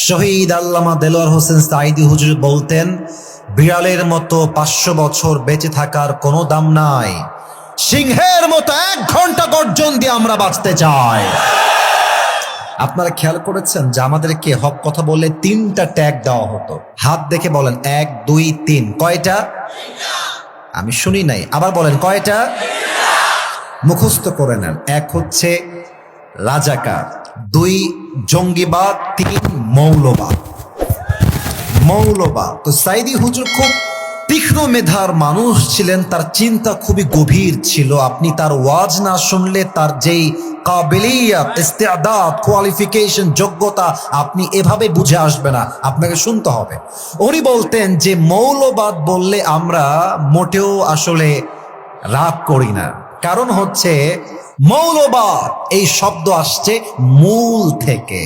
শহীদ আল্লামা দেলোয়ার হোসেন সাঈদী হুজুর বলতেন, বিড়ালের মতো 500 বছর বেঁচে থাকার কোনো দাম নাই, সিংহের মতো 1 ঘন্টা গর্জন দিয়ে আমরা বাঁচতে চাই। আপনারা খেয়াল করেছেন যে আমাদেরকে হক কথা বললে 3টা ট্যাগ দেওয়া হতো। হাত দেখে বলেন 1 2 3। কয়টা? আমি শুনি নাই, আবার বলেন কয়টা? মুখস্থ করে নেন। 1 হচ্ছে রাজাকার, 2 জঙ্গিবাদ, 3 মৌলবাদ। মৌলবাদ। তো সাঈদী হুজুর খুব তীক্ষ্ণ মেধার মানুষ ছিলেন, তার চিন্তা খুবই গভীর ছিল। আপনি তার ওয়াজ না শুনলে তার যেই কাবিলিয়াত, ইস্তেআদাত, কোয়ালিফিকেশন, যোগ্যতা আপনি এভাবে বুঝে আসবে না, আপনাকে শুনতে হবে। উনি বলতেন যে মৌলবাদ বললে আমরা মোটেও আসলে রাগ করি না। কারণ হচ্ছে মৌলবাদ এই শব্দ আসছে মূল থেকে।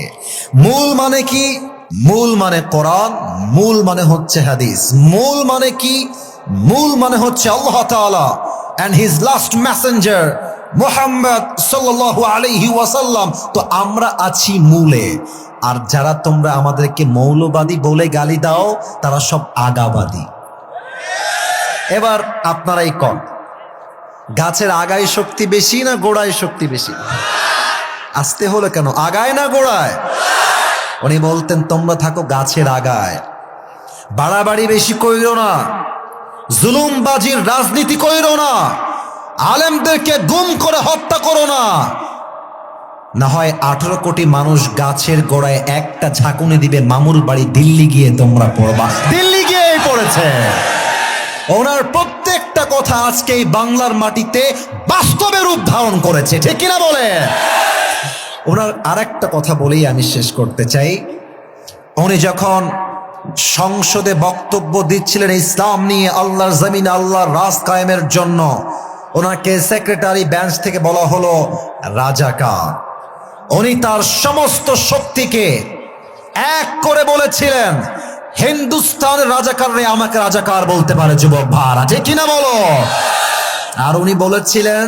মূল মানে কি? মূল মানে কোরআন, মূল মানে হচ্ছে হাদিস। মূল মানে কি? মূল মানে হচ্ছে আল্লাহ তাআলা and his last messenger Muhammad সাল্লাল্লাহু আলাইহি ওয়াসাল্লাম। তো আমরা আছি মূলে। আর যারা তোমরা আমাদেরকে মৌলবাদী বলে গালি দাও, তারা সব আগাবাদী। এবার আপনারাই কন, গাছের আগায় শক্তি বেশি না গোড়ায় শক্তি বেশি? আসতে হলো কেন? আগায় না গোড়ায়? উনি বলতেন তোমরা থাকো গাছের আগায়, বাড়াবাড়ি বেশি কইরো না, জুলুমবাজির রাজনীতি কইরো না, আলেমদেরকে গুম করে হত্যা করো না, না হয় 18 কোটি মানুষ গাছের গোড়ায় একটা ঝাঁকুনি দিবে, মামুর বাড়ি দিল্লি গিয়ে তোমরা পড়বা। দিল্লি গিয়েই পড়েছে। ওনার প্রত্যেকটা কথা আজকে এই বাংলার মাটিতে বাস্তবে রূপ ধারণ করেছে, ঠিক কিনা বলে? ওনার আরেকটা কথা বলেই আমি শেষ করতে চাই। উনি যখন সংসদে বক্তব্য দিচ্ছিলেন ইসলাম নিয়ে, আল্লাহর জমিনে আল্লাহর রাজ কায়েমের জন্য, ওনাকে সেক্রেটারি বেঞ্চ থেকে বলা হলো রাজাকার। উনি তার সমস্ত শক্তিকে এক করে বলেছিলেন, হিন্দুস্তানের রাজাকাররা আমাকে রাজাকার বলতে পারে যুবক ভাইরা, ঠিক কিনা বলো? আর উনি বলেছিলেন,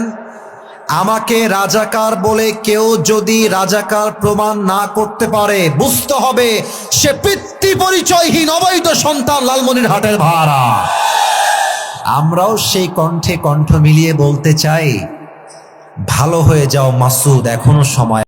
আমাকে রাজাকার বলে কেউ যদি রাজাকার প্রমাণ না করতে পারে, বুঝতে হবে সে পিতৃ পরিচয়হীন অবৈধ সন্তান লালমনিরহাটের ভাড়া। আমরাও সেই কণ্ঠে কণ্ঠ মিলিয়ে বলতে চাই, ভালো হয়ে যাও মাসুদ, এখনো সময়।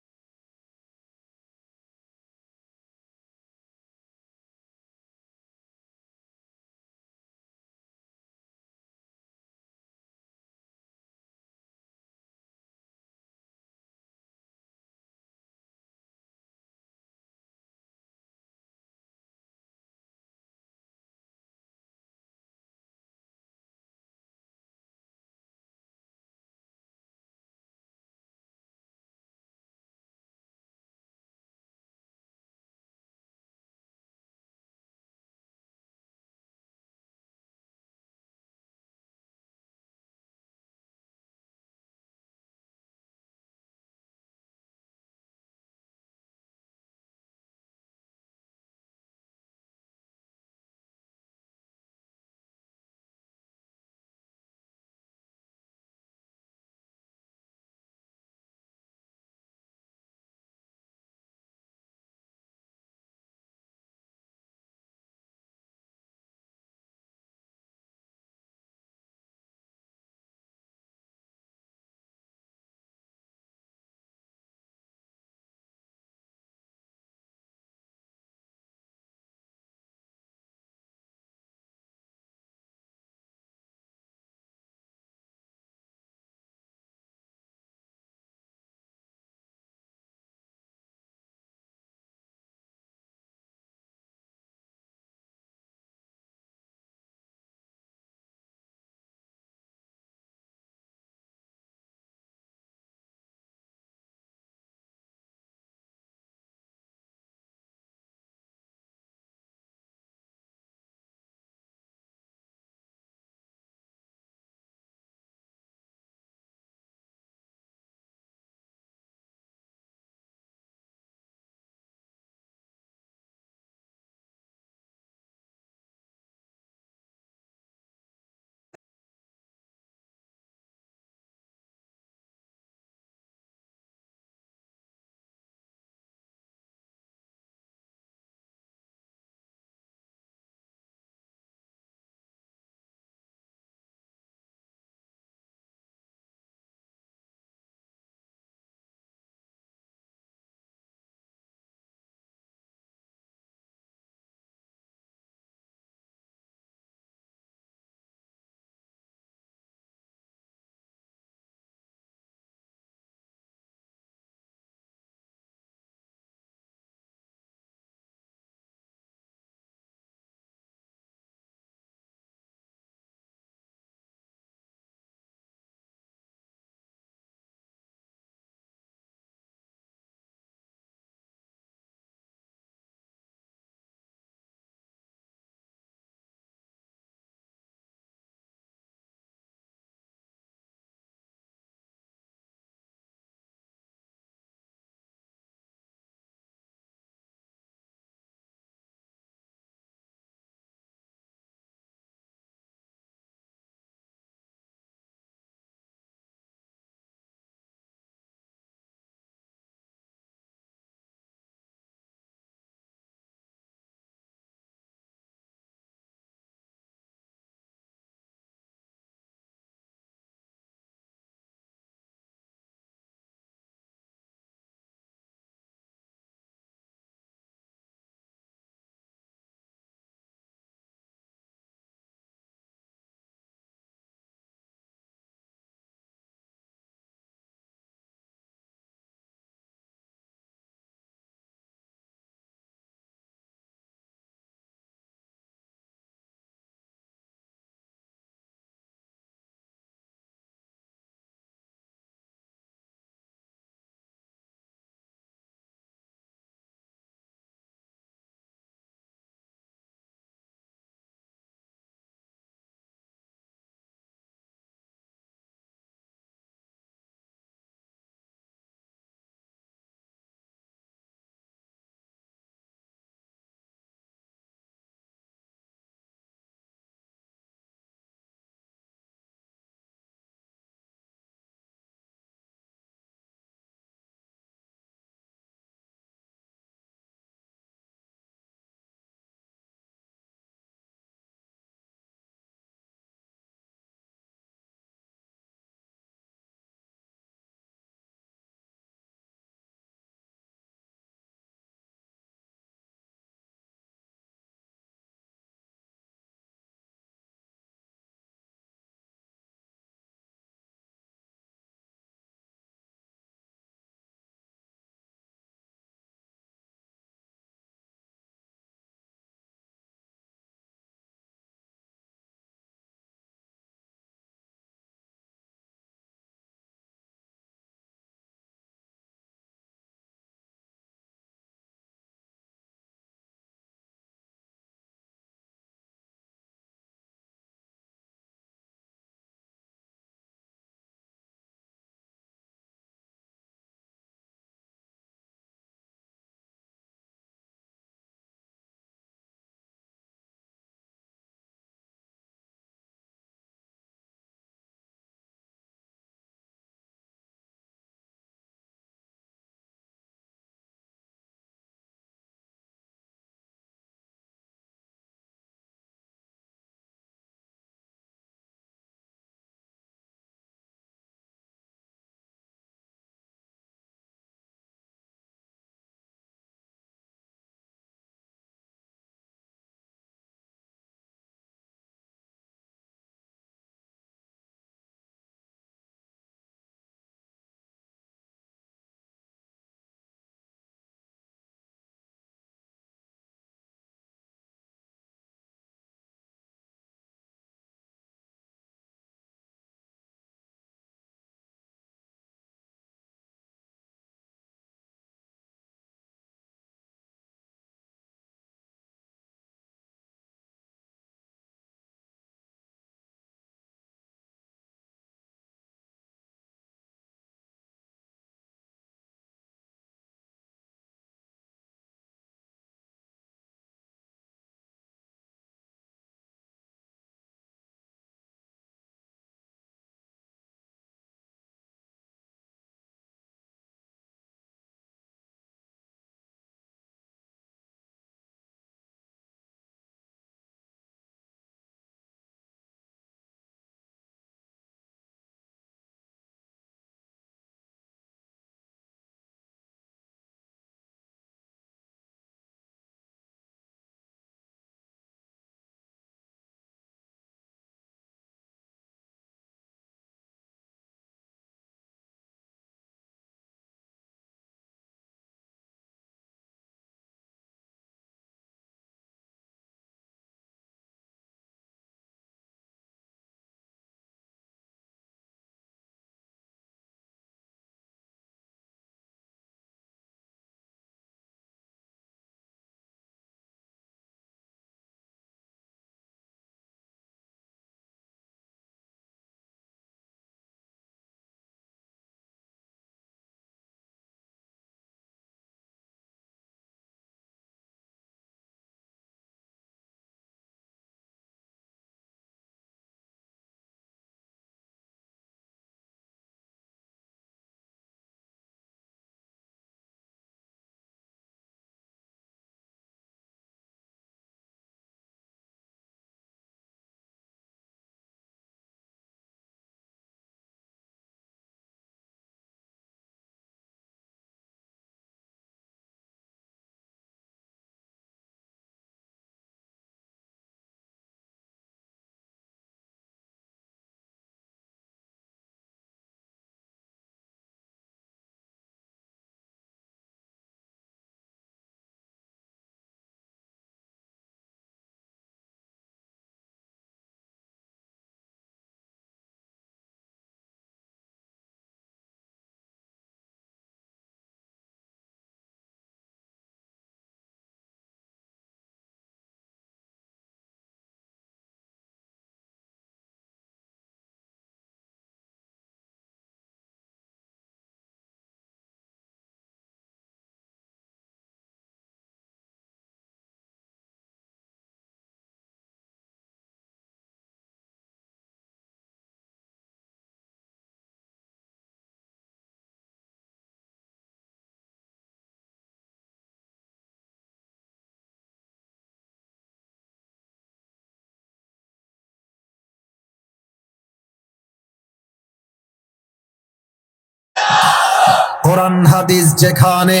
কোরআন হাদিস যেখানে,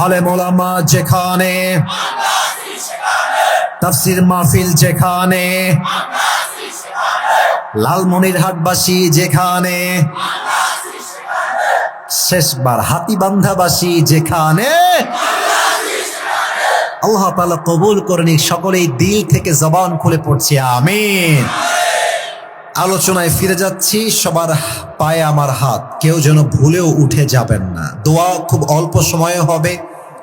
আলেম ওলামা যেখানে, তাফসীর মাহফিল যেখানে, লালমনিরহাটবাসী যেখানে, শেষবার হাতীবান্ধাবাসী যেখানে, আল্লাহ তাআলা কবুল করেন। সকলেই দিল থেকে জবান খুলে পড়ছি আমিন। আলোচনায় ফিরে যাচ্ছি। সবার পায়ে আমার হাত, কেউ যেন ভুলেও উঠে যাবেন না। দোয়া খুব অল্প সময়ে হবে,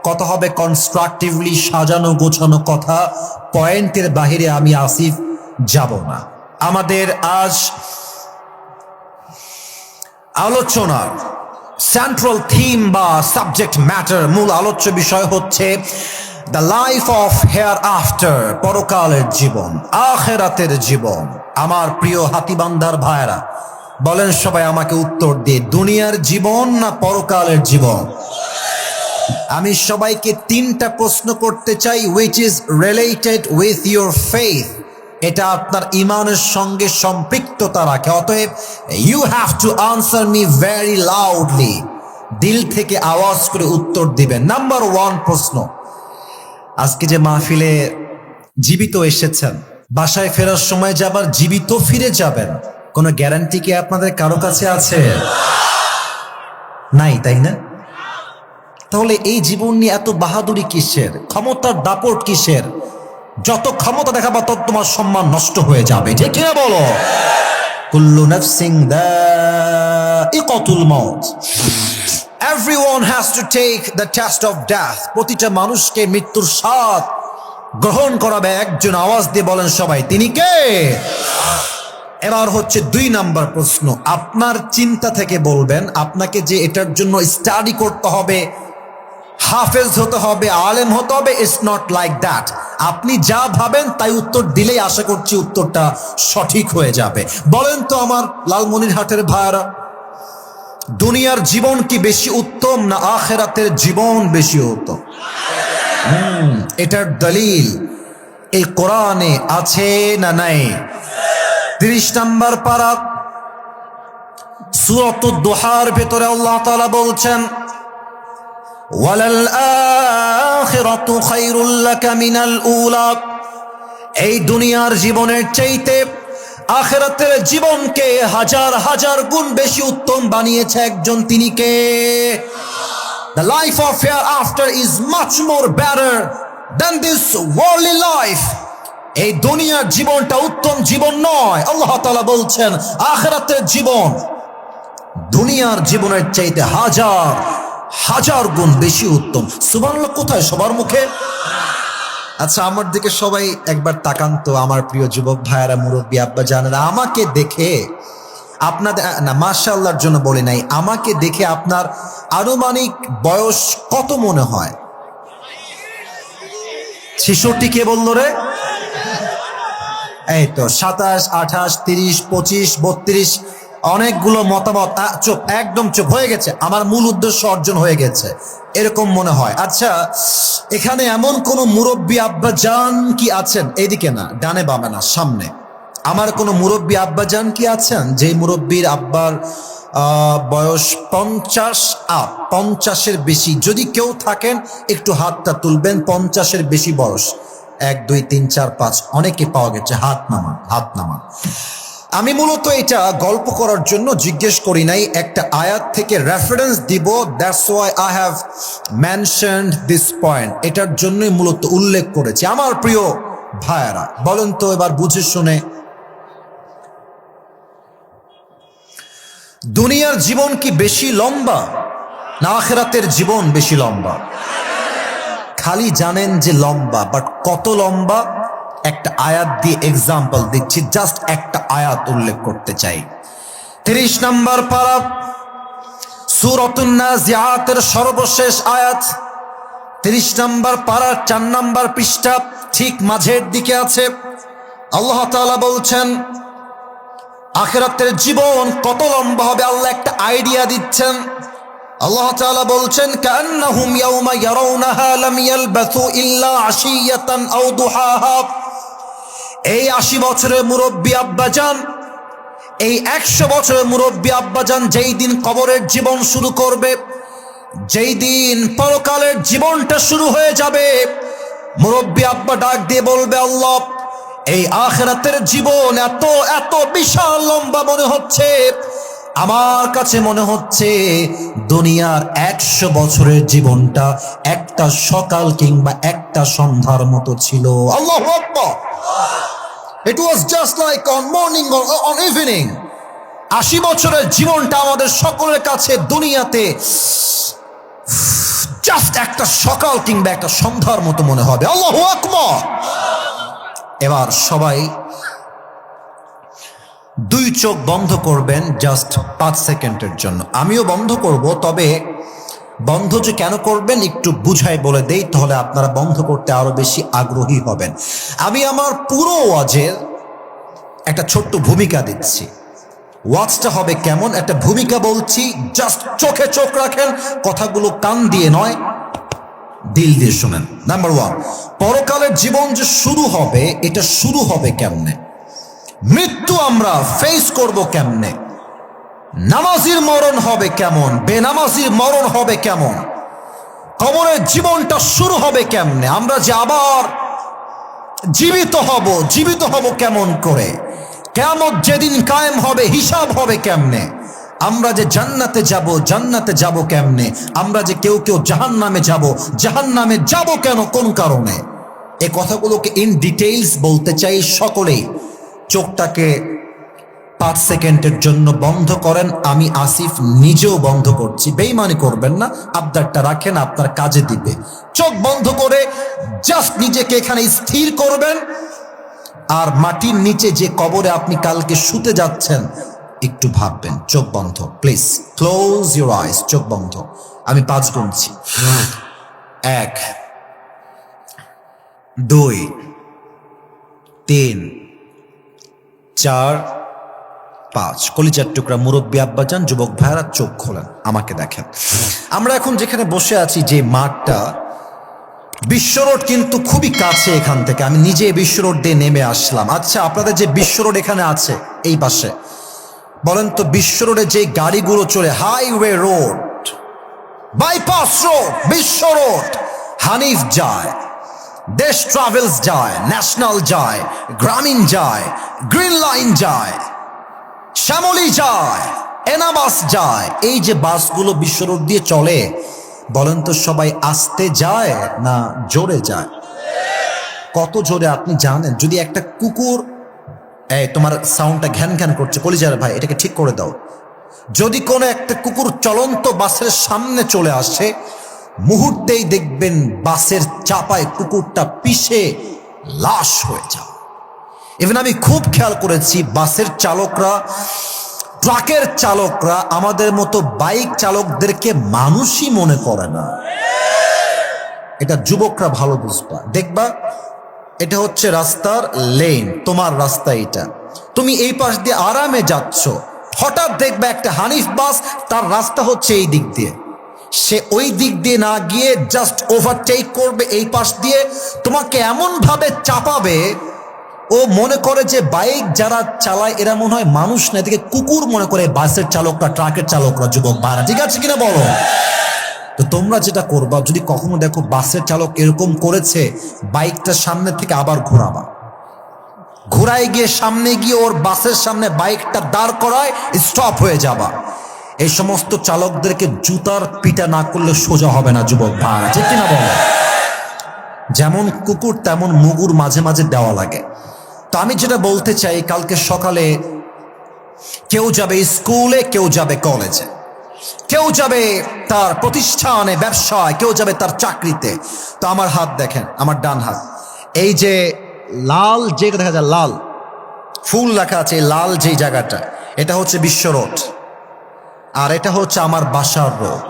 কথা হবে কনস্ট্রাকটিভলি সাজানো গোছানো কথা, পয়েন্টের বাহিরে আমি আসিফ যাব না। আমাদের আজ আলোচনার সেন্ট্রাল থিম বা সাবজেক্ট ম্যাটার, মূল আলোচ্য বিষয় হচ্ছে the life of hair after, পরকালের জীবন, আখিরাতের জীবন। আমার প্রিয় হাতীবান্ধার ভাইরা বলেন সবাই আমাকে উত্তর দিয়ে, দুনিয়ার জীবন না পরকালের জীবন? আমি সবাইকে তিনটা প্রশ্ন করতে চাই, which is related with your faith, এটা আপনার ইমানের সঙ্গে সম্পৃক্ততা রাখে। অতএব you have to answer me very loudly, দিল থেকে আওয়াজ করে উত্তর দিবেন। নাম্বার 1 প্রশ্ন, আজকে যে মাহফিলে জীবিত এসেছেন, বাসায় ফেরার সময় যে আবার জীবিত ফিরে যাবেন, কোনো গ্যারান্টি কি আপনাদের কারো কাছে আছে? নাই, তাই না? তাহলে এই জীবন নিয়ে এত বাহাদুরি কিসের, ক্ষমতার দাপট কিসের? যত ক্ষমতা দেখাবা তত তোমার সম্মান নষ্ট হয়ে যাবে, ঠিক কিনা বলো? কুল্লু নাফসিন যায়িকাতুল মাউত, everyone has to take the test of death, প্রতিটা মানুষকে মৃত্যুর স্বাদ গ্রহণ করাবে একজন। আওয়াজ দিয়ে বলেন সবাই, তিনি কে? এবার হচ্ছে 2 নাম্বার প্রশ্ন, আপনার চিন্তা থেকে বলবেন। আপনাকে যে এটার জন্য স্টাডি করতে হবে, হাফেজ হতে হবে, আলেম হতে হবে, ইটস নট লাইক দ্যাট। আপনি যা ভাবেন তাই উত্তর দিলেই আশা করছি উত্তরটা সঠিক হয়ে যাবে। বলেন তো আমার লালমনিরহাটের ভাইরা, দুনিয়ার জীবন কি বেশি উত্তম না আখিরাতের জীবন বেশি উত্তম? এটার দলিল এই কোরআনে আছে না নাই? 30 নম্বর পারা সূরাতুদ দুহার ভেতরে আল্লাহ তাআলা বলছেন, ওয়ালাল আখিরাতু খায়রুল লাকা মিনাল উলা, এই দুনিয়ার জীবনের চাইতে আখিরাতের জীবনকে হাজার হাজার গুণ বেশি উত্তম বানিয়েছে একজন, তিনি কে? The life of hereafter is much more better than this worldly life. এই দুনিয়ার জীবনটা উত্তম জীবন নয়। আল্লাহ তাআলা বলছেন আখিরাতের জীবন দুনিয়ার জীবনের চাইতে হাজার হাজার গুণ বেশি উত্তম। সুবহানাল্লাহ কোথায় সবার মুখে? আচ্ছা, আমার দিকে সবাই একবার তাকান তো, আমার প্রিয় যুবক ভাইয়েরা, মুরব্বী আব্বা জানেরা, আমাকে দেখে আপনাদের, না মাশাআল্লাহর জন্য বলি নাই, আমাকে দেখে আপনার আনুমানিক বয়স কত মনে হয়? 66 কে বললো রে? এই তো 27, 28, 30, 25, 32, অনেকগুলো মতামত। চুপ, একদম চুপ হয়ে গেছে, আমার মূল উদ্দেশ্য অর্জন হয়ে গেছে এরকম মনে হয়। আচ্ছা, এখানে এমন কোন মুরব্বী আব্বা জান কি আছেন? এইদিকে না, ডানে বামে না, সামনে। আমার কোন মুরব্বী আব্বা জান কি আছেন যে মুরব্বীর আব্বার বয়স 50 আপ, 50-এর বেশি? যদি কেউ থাকেন একটু হাতটা তুলবেন। 50-এর বেশি বয়স, 1, 2, 3, 4, 5 অনেকে পাওয়া গেছে, হাত নামান, হাত নামান। আমি মূলত এটা গল্প করার জন্য জিজ্ঞেস করি নাই, একটা আয়াত থেকে রেফারেন্স দিব। That's why I have mentioned this point, এটার জন্যই মূলত উল্লেখ করেছি। আমার প্রিয় ভাইয়েরা বলেন তো এবার বুঝে শুনে, দুনিয়ার জীবন কি বেশি লম্বা না আখিরাতের জীবন বেশি লম্বা? খালি জানেন যে লম্বা, বাট কত লম্বা একটা আয়াত দিয়ে এক্সাম্পল দিচ্ছি, জাস্ট একটা আয়াত উল্লেখ করতে চাই। 30 নম্বর পারা সূরাতুন নাজিআতের সর্বশেষ আয়াত, 30 নম্বর পারা 4 নম্বর পৃষ্ঠা, ঠিক মাঝের দিকে আছে। আল্লাহ তাআলা বলছেন আখিরাতের জীবন কত লম্বা হবে, আল্লাহ একটা আইডিয়া দিচ্ছেন। আল্লাহ তাআলা বলছেন কান্নাহুম ইয়াওমা ইয়ারাউনাহা লাম ইয়ালবাসু ইল্লা আশিয়াতান আও দুহাহা। এই 80 বছরের মুরব্বী আব্বাজান এই 100 বছরের মুরব্বী আব্বাজান যেই দিন কবরের জীবন শুরু করবে, যেই দিন পরকালের জীবনটা শুরু হয়ে যাবে, মুরব্বী আব্বা ডাক দিয়ে বলবে, আল্লাহ, এই আখিরাতের জীবন এত এত বিশাল লম্বা মনে হচ্ছে, আমার কাছে মনে হচ্ছে দুনিয়ার 100 বছরের জীবনটা একটা সকাল কিংবা একটা সন্ধ্যার মতো ছিল। আল্লাহু আকবার। It was just like on morning or on evening. 80 বছরের জীবনটা আমাদের সকলের কাছে দুনিয়াতে জাস্ট একটা সকাল কিংবা একটা সন্ধ্যার মতো মনে হবে। আল্লাহু আকবার। এবার সবাই 2 চোখ বন্ধ করবেন জাস্ট 5 সেকেন্ডের জন্য। আমিও বন্ধ করব, তবে বন্ধ যে কেন করবেন একটু বুঝাই বলে দেই, তাহলে আপনারা বন্ধ করতে আরো বেশি আগ্রহী হবেন। আমি আমার পুরো ওয়াজের একটা ছোট্ট ভূমিকা দিচ্ছি। ওয়াজটা হবে কেমন, একটা ভূমিকা বলছি, জাস্ট চোখে চোখ রাখেন, কথাগুলো কান দিয়ে নয় দিল দিয়ে শুনেন। নাম্বার 1, পরকালের জীবন যে শুরু হবে, এটা শুরু হবে কেমনে? মৃত্যু আমরা ফেস করব কেমনে? নামাজির মরণ হবে কেমন? বেনামাজির মরণ হবে কেমন? কবরের জীবনটা শুরু হবে কেমনে? আমরা যে আবার জীবিত হব কেমন করে? কিয়ামত যেদিন কায়েম হবে, হিসাব হবে কেমনে? আমরা যে জান্নাতে যাব কেমনে? আমরা যে কেউ জাহান্নামে যাব কেন, কোন কারণে? এই কথাগুলোকে ইন ডিটেইলস বলতে চাই। সকলেই চোখটাকে 5 সেকেন্ডের জন্য বন্ধ করেন। আমি আসিফ নিজেও বন্ধ করছি, বেঈমানি করবেন না, আবদারটা রাখেন, আপনার কাজে দিবে। চোখ বন্ধ করে জাস্ট নিজেকে এখানে স্থির করবেন, আর মাটির নিচে যে কবরে আপনি কালকে শুতে যাচ্ছেন একটু ভাববেন। চোখ বন্ধ, প্লিজ ক্লোজ ইউর আইস। চোখ বন্ধ, আমি 5 গুনছি। 1, 2, 3, 4, 5। কলিজার টুকরা মুরব্বী আব্বাজান, যুবক ভাইরা চোখ খোলেন, আমাকে দেখেন। আমরা এখন যেখানে বসে আছি, যে মাঠটা, বিশ্ব রোড কিন্তু খুবই কাছে এখান থেকে। আমি নিজে বিশ্ব রোড দিয়ে নেমে আসলাম। আচ্ছা, আপনাদের যে বিশ্ব রোড এখানে আছে এই পাশে, বলেন তো বিশ্ব রোডে যে গাড়িগুলো চলে, হাইওয়ে রোড, বাইপাস রোড, বিশ্ব রোড, হানিফ যায়, দেশ ট্রাভেলস যায়, ন্যাশনাল যায়, গ্রামীণ যায়, গ্রিন লাইন যায়, শ্যামলী যায়, এনাবাস যায়, এই যে বাসগুলো বিশ্ব রোড দিয়ে চলে, বলেন তো সবাই আস্তে যায় না জোরে যায়? কত জোরে আপনি জানেন? যদি একটা কুকুর, তোমার সাউন্ডটা ঘ্যান ঘ্যান করছে, কলিজার ভাই এটাকে ঠিক করে দাও। যদি কোনো একটা কুকুর চলন্ত বাসের সামনে চলে আসে, মুহূর্তেই দেখবেন বাসের চাপায় কুকুরটা পিষে লাশ হয়ে যায়। ইভেন আমি খুব খেয়াল করেছি, বাসের চালকরা, ট্রাকের চালকরা আমাদের মতো বাইক চালকদেরকে মানুষই মনে করে না। এটা যুবকরা ভালো বুঝবা। দেখবা, এটা হচ্ছে রাস্তার লেন, তোমার রাস্তা এটা, তুমি এই পাশ দিয়ে আরামে যাচ্ছ, হঠাৎ দেখবা একটা হানিফ বাস, তার রাস্তা হচ্ছে এই দিক দিয়ে, সে ওই দিক দিয়ে না গিয়ে জাস্ট ওভারটেক করবে এই পাশ দিয়ে, তোমাকে এমন ভাবে চাপাবে, ও মনে করে যে বাইক যারা চালায় এরা মনে হয় মানুষ না, এদিকে কুকুর মনে করে বাসের চালকরা, ট্রাকের চালকরা, যুবক ভাড়া, ঠিক আছে কিনা বলো? তো তোমরা যেটা করবা, যদি কখনো দেখো বাসের চালক এরকম করেছে, বাইকটা সামনে থেকে আবার ঘোরাবা, ঘোরায় গিয়ে সামনে গিয়ে ওর বাসের সামনে বাইকটা দাঁড় করায় স্টপ হয়ে যাবা। এই সমস্ত চালকদেরকে জুতার পিটা না করলে সোজা হবে না, যুবক ভাড়া, ঠিক কিনা বলো? যেমন কুকুর তেমন মুগুর মাঝে মাঝে দেওয়া লাগে। তো আমি যেটা বলতে চাই, কালকে সকালে কেউ যাবে স্কুলে, কেউ যাবে কলেজে, কেউ যাবে তার প্রতিষ্ঠানে, ব্যবসায়, কেউ যাবে তার চাকরিতে। তো আমার হাত দেখেন, আমার ডান হাত, এই যে লাল যে দেখা যায়, লাল ফুল লেখা আছে, লাল যে জায়গাটা, এটা হচ্ছে বিশ্ব রোড, আর এটা হচ্ছে আমার বাসার রোড।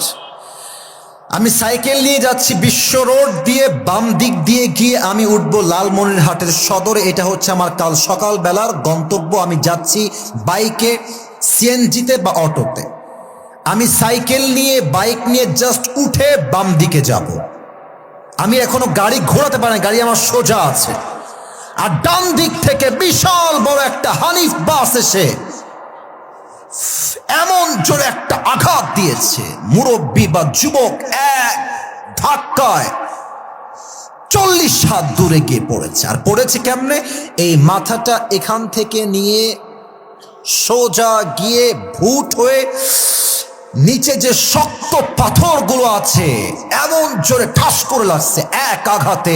আমি সাইকেল নিয়ে যাচ্ছি বিশ্ব রোড দিয়ে, বাম দিক দিয়ে গিয়ে আমি উঠবো লালমনিরহাটের সদরে। এটা হচ্ছে আমার কাল সকাল বেলার গন্তব্য। আমি যাচ্ছি বাইকে, সিএনজিতে বা অটোতে। আমি সাইকেল নিয়ে, বাইক নিয়ে জাস্ট উঠে বাম দিকে যাব। আমি এখনো গাড়ি ঘোরাতে পারি না, গাড়ি আমার সোজা আছে। আর ডান দিক থেকে বিশাল বড় একটা হানিফ বাস এসে এমন জোরে একটা আঘাত দিয়েছে, মুরব্বী বা যুবক এক ধাক্কায় 40 হাত দূরে গিয়ে পড়েছে। আর পড়েছে কেমনে? এই মাথাটা এখান থেকে নিয়ে সোজা গিয়ে ভুট হয়ে নিচে যে শক্ত পাথরগুলো আছে এমন জোরে ঠাস করে লাগছে, এক আঘাতে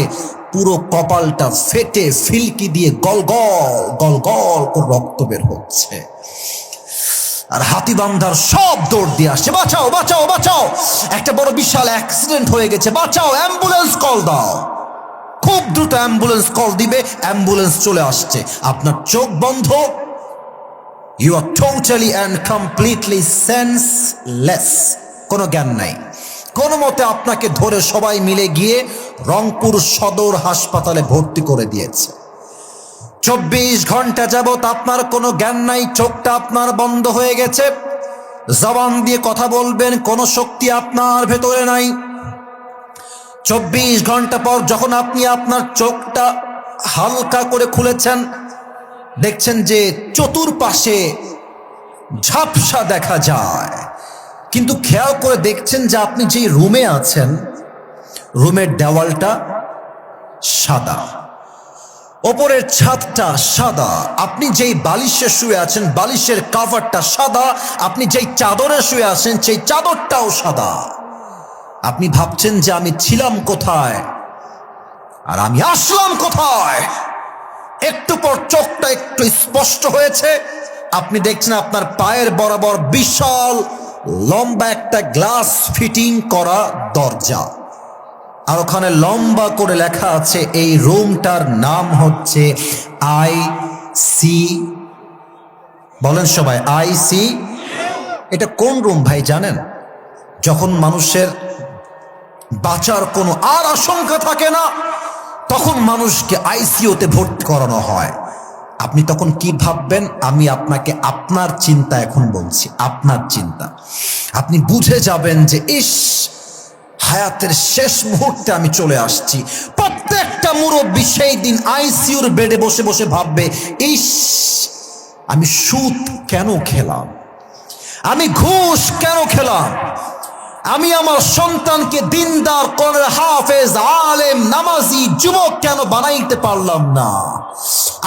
পুরো কপালটা ফেটে ফিলকি দিয়ে গলগল গলগল করে রক্ত বের হচ্ছে। আর হাতিবান্ধার সব দৌড় দিয়ে আসছে, বাঁচাও বাঁচাও বাঁচাও, একটা বড় বিশাল অ্যাক্সিডেন্ট হয়ে গেছে, বাঁচাও, অ্যাম্বুলেন্স কল দাও। খুব দ্রুত অ্যাম্বুলেন্স কল দিবে, অ্যাম্বুলেন্স চলে আসছে। আপনার চোখ বন্ধ, you are totally and completely senseless, কোনো জ্ঞান নাই। কোনো মতে আপনাকে ধরে সবাই মিলে গিয়ে রংপুর সদর হাসপাতালে ভর্তি করে দিয়েছে। 24 ঘন্টা যাবত আপনার কোনো জ্ঞান নাই, চোখটা আপনার বন্ধ হয়ে গেছে, জবান দিয়ে কথা বলবেন কোনো শক্তি আপনার ভেতরে নাই। 24 ঘন্টা পর যখন আপনি আপনার চোখটা হালকা করে খুলেছেন, দেখছেন যে চতুর্পাশে ঝাপসা দেখা যায়, কিন্তু খেয়াল করে দেখছেন যে আপনি যেই রুমে আছেন রুমের দেওয়ালটা সাদা, ওপরের ছাদটা সাদা, আপনি যেই বালিশে শুয়ে আছেন বালিশের কাভারটা সাদা, আপনি যেই চাদরে শুয়ে আছেন সেই চাদরটাও সাদা। আপনি ভাবছেন যে আমি ছিলাম কোথায় আর আমি আসলাম কোথায়। একটু পর চোখটা একটু স্পষ্ট হয়েছে, আপনি দেখছেন আপনার পায়ের বরাবর বিশাল লম্বা একটা গ্লাস ফিটিং করা দরজা, আর ওখানে লম্বা করে লেখা আছে এই রুমটার নাম হচ্ছে আইসি। বলেন সবাই আইসি। এটা কোন রুম ভাই জানেন? যখন মানুষের বাঁচার কোনো আর আশঙ্কা থাকে না তখন মানুষকে আইসিইউতে ভর্তি করানো হয়। আপনি তখন কি ভাববেন? আমি আপনাকে আপনার চিন্তা এখন বলছি, আপনার চিন্তা। আপনি বুঝে যাবেন যে ইস, হায়াতের শেষ মুহূর্তে আমি চলে আসছি। প্রত্যেকটা মুরব্বী সেই দিন আইসিইউর বেডে বসে বসে ভাববে, ইস আমি সুদ কেন খেলাম, আমি ঘুষ কেন খেলাম, আমি আমার সন্তানকে দিনদার কোরআনের হাফেজ আলেম নামাজি যুবক কেন বানাইতে পারলাম না,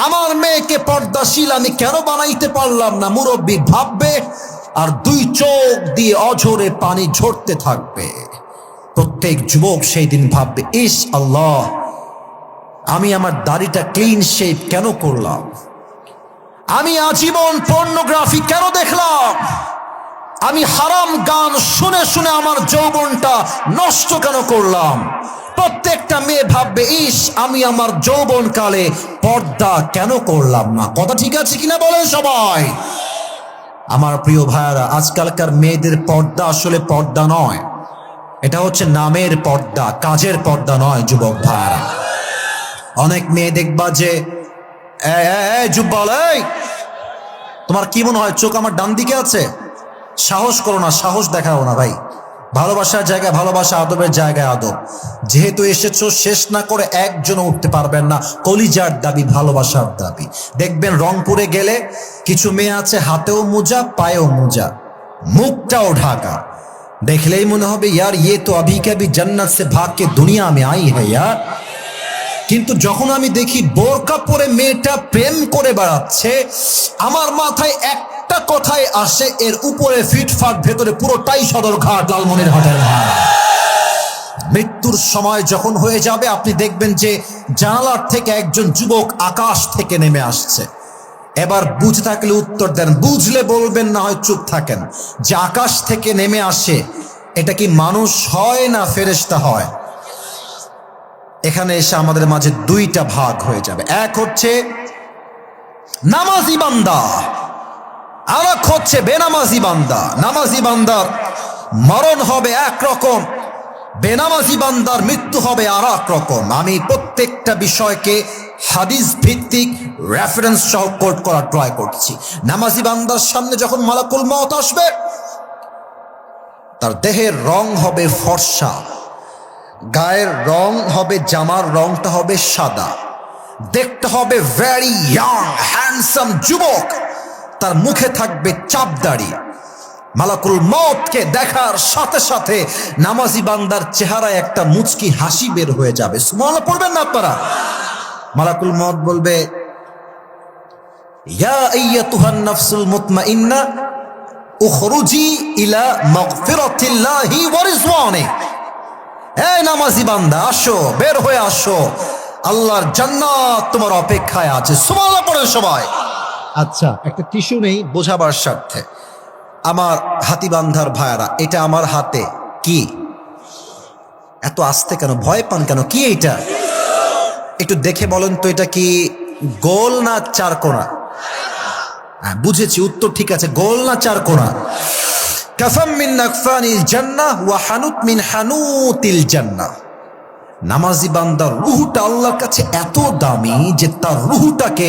আমার মেয়েকে পর্দাশীল আমি কেন বানাইতে পারলাম না। মুরব্বী ভাববে আর দুই চোখ দিয়ে অঝরে পানি ঝরতে থাকবে। প্রত্যেক যুবক সেই দিন ভাববে, ইস আল্লাহ আমি আমার দাড়িটা ক্লিন শেভ কেন করলাম, আমি আজীবন পর্নোগ্রাফি কেন দেখলাম, আমি হারাম গান শুনে শুনে আমার যৌবনটা নষ্ট কেন করলাম। প্রত্যেকটা মেয়ে ভাববে, ইস আমি আমার যৌবন কালে পর্দা কেন করলাম না। কথা ঠিক আছে কিনা বলেন সবাই? আমার প্রিয় ভাইয়ারা, আজকালকার মেয়েদের পর্দা আসলে পর্দা নয়, এটা হচ্ছে নামের পর্দা, কাজের পর্দা নয়। যুবক ভাইয়ারা, অনেক মেয়ে দেখবা যে যুব্বল, তোমার কি মনে হয় চোখ আমার ডান দিকে আছে? সাহস করো না, সাহস দেখাও না ভাই। ভালোবাসার জায়গায় ভালোবাসা, আদবের জায়গায় আদব। যেহেতু এসেছো শেষ না করে একজনও উঠতে পারবেন না। কলিজার দাবি, ভালোবাসার দাবি। দেখবেন রংপুরে গেলে কিছু মেয়ে আছে হাতেও মোজা পায়েও মোজা, মুখটাও ঢাকা, দেখলেই মনে হবে ইয়ার ইয়ে তো अभी कभी जन्नत से भाग के दुनिया में आई है यार। কিন্তু যখন আমি দেখি বোরকা পরে মেয়েটা প্রেম করে বেড়াচ্ছে, আমার মাথায় একটা কথাই আসে, এর উপরে ফিটফাট ভেতরে পুরোটাই সদরঘাট লালমনিরহাটের ভাড়া। মৃত্যুর সময় যখন হয়ে যাবে আপনি দেখবেন যে জানালার থেকে একজন যুবক আকাশ থেকে নেমে আসছে। এবার বুঝে থাকলে উত্তর দেন, বুঝলে বলবেন, না হয় চুপ থাকেন। যে আকাশ থেকে নেমে আসে এটা কি মানুষ হয় না ফেরেশতা হয়? এখানে এসে আমাদের মাঝে দুইটা ভাগ হয়ে যাবে। এক হচ্ছে নামাজি বান্দা, আর এক হচ্ছে বেনামাজি বান্দা। নামাজি বান্দার মরণ হবে একরকম, বেনামাজি বান্দার মৃত্যু হবে আর এক রকম। আমি প্রত্যেকটা বিষয়কে হাদিস ভিত্তিক রেফারেন্স সহ কোট করার ট্রাই করছি। নামাজি বান্দার সামনে যখন মালাকুল মউত আসবে, তার দেহের রং হবে ফর্সা, গায়ের রং হবে, জামার রংটা হবে সাদা, দেখতে হবে ভেরি ইয়াং হ্যান্ডসাম যুবক, তার মুখে থাকবে চাপ দাড়ি, মালাকুল মউতকে দেখার সাথে সাথে নামাজি বান্দার চেহারায় একটা মুচকি হাসি বের হয়ে যাবে। সুবহানাল্লাহ পড়বেন না আপনারা? মালাকুল মউত বলবে, ইয়া আইয়াতুহান নাফসুল মুতমাইন্না উখরুজি ইলা মাগফিরাতিল্লাহি ওয়া রিজওয়ানি। এই নামাজি বান্দা, আসো, বের হয়ে আসো, আল্লাহর জান্নাত তোমার অপেক্ষায় আছে। সুবহানাল্লাহ পড়েন সবাই। আচ্ছা, একটা টিস্যু নেই বোঝাবার স্বার্থে। আমার হাতিবান্ধার ভাইয়ারা, এটা আমার হাতে কি? এত আস্তে কেন, ভয় পান কেন? কি এটা? একটু দেখে বলেন তো, এটা কি গোল না চার কোণা? হ্যাঁ, বুঝেছি, উত্তর ঠিক আছে, গোল না চার কোণা? কাফাম মিন আকফানিল জান্নাহ ওয়া হানুত মিন হানুতিল জান্নাহ। নামাজি বান্দার রুহটা আল্লাহর কাছে এত দামি যে তার রুহটাকে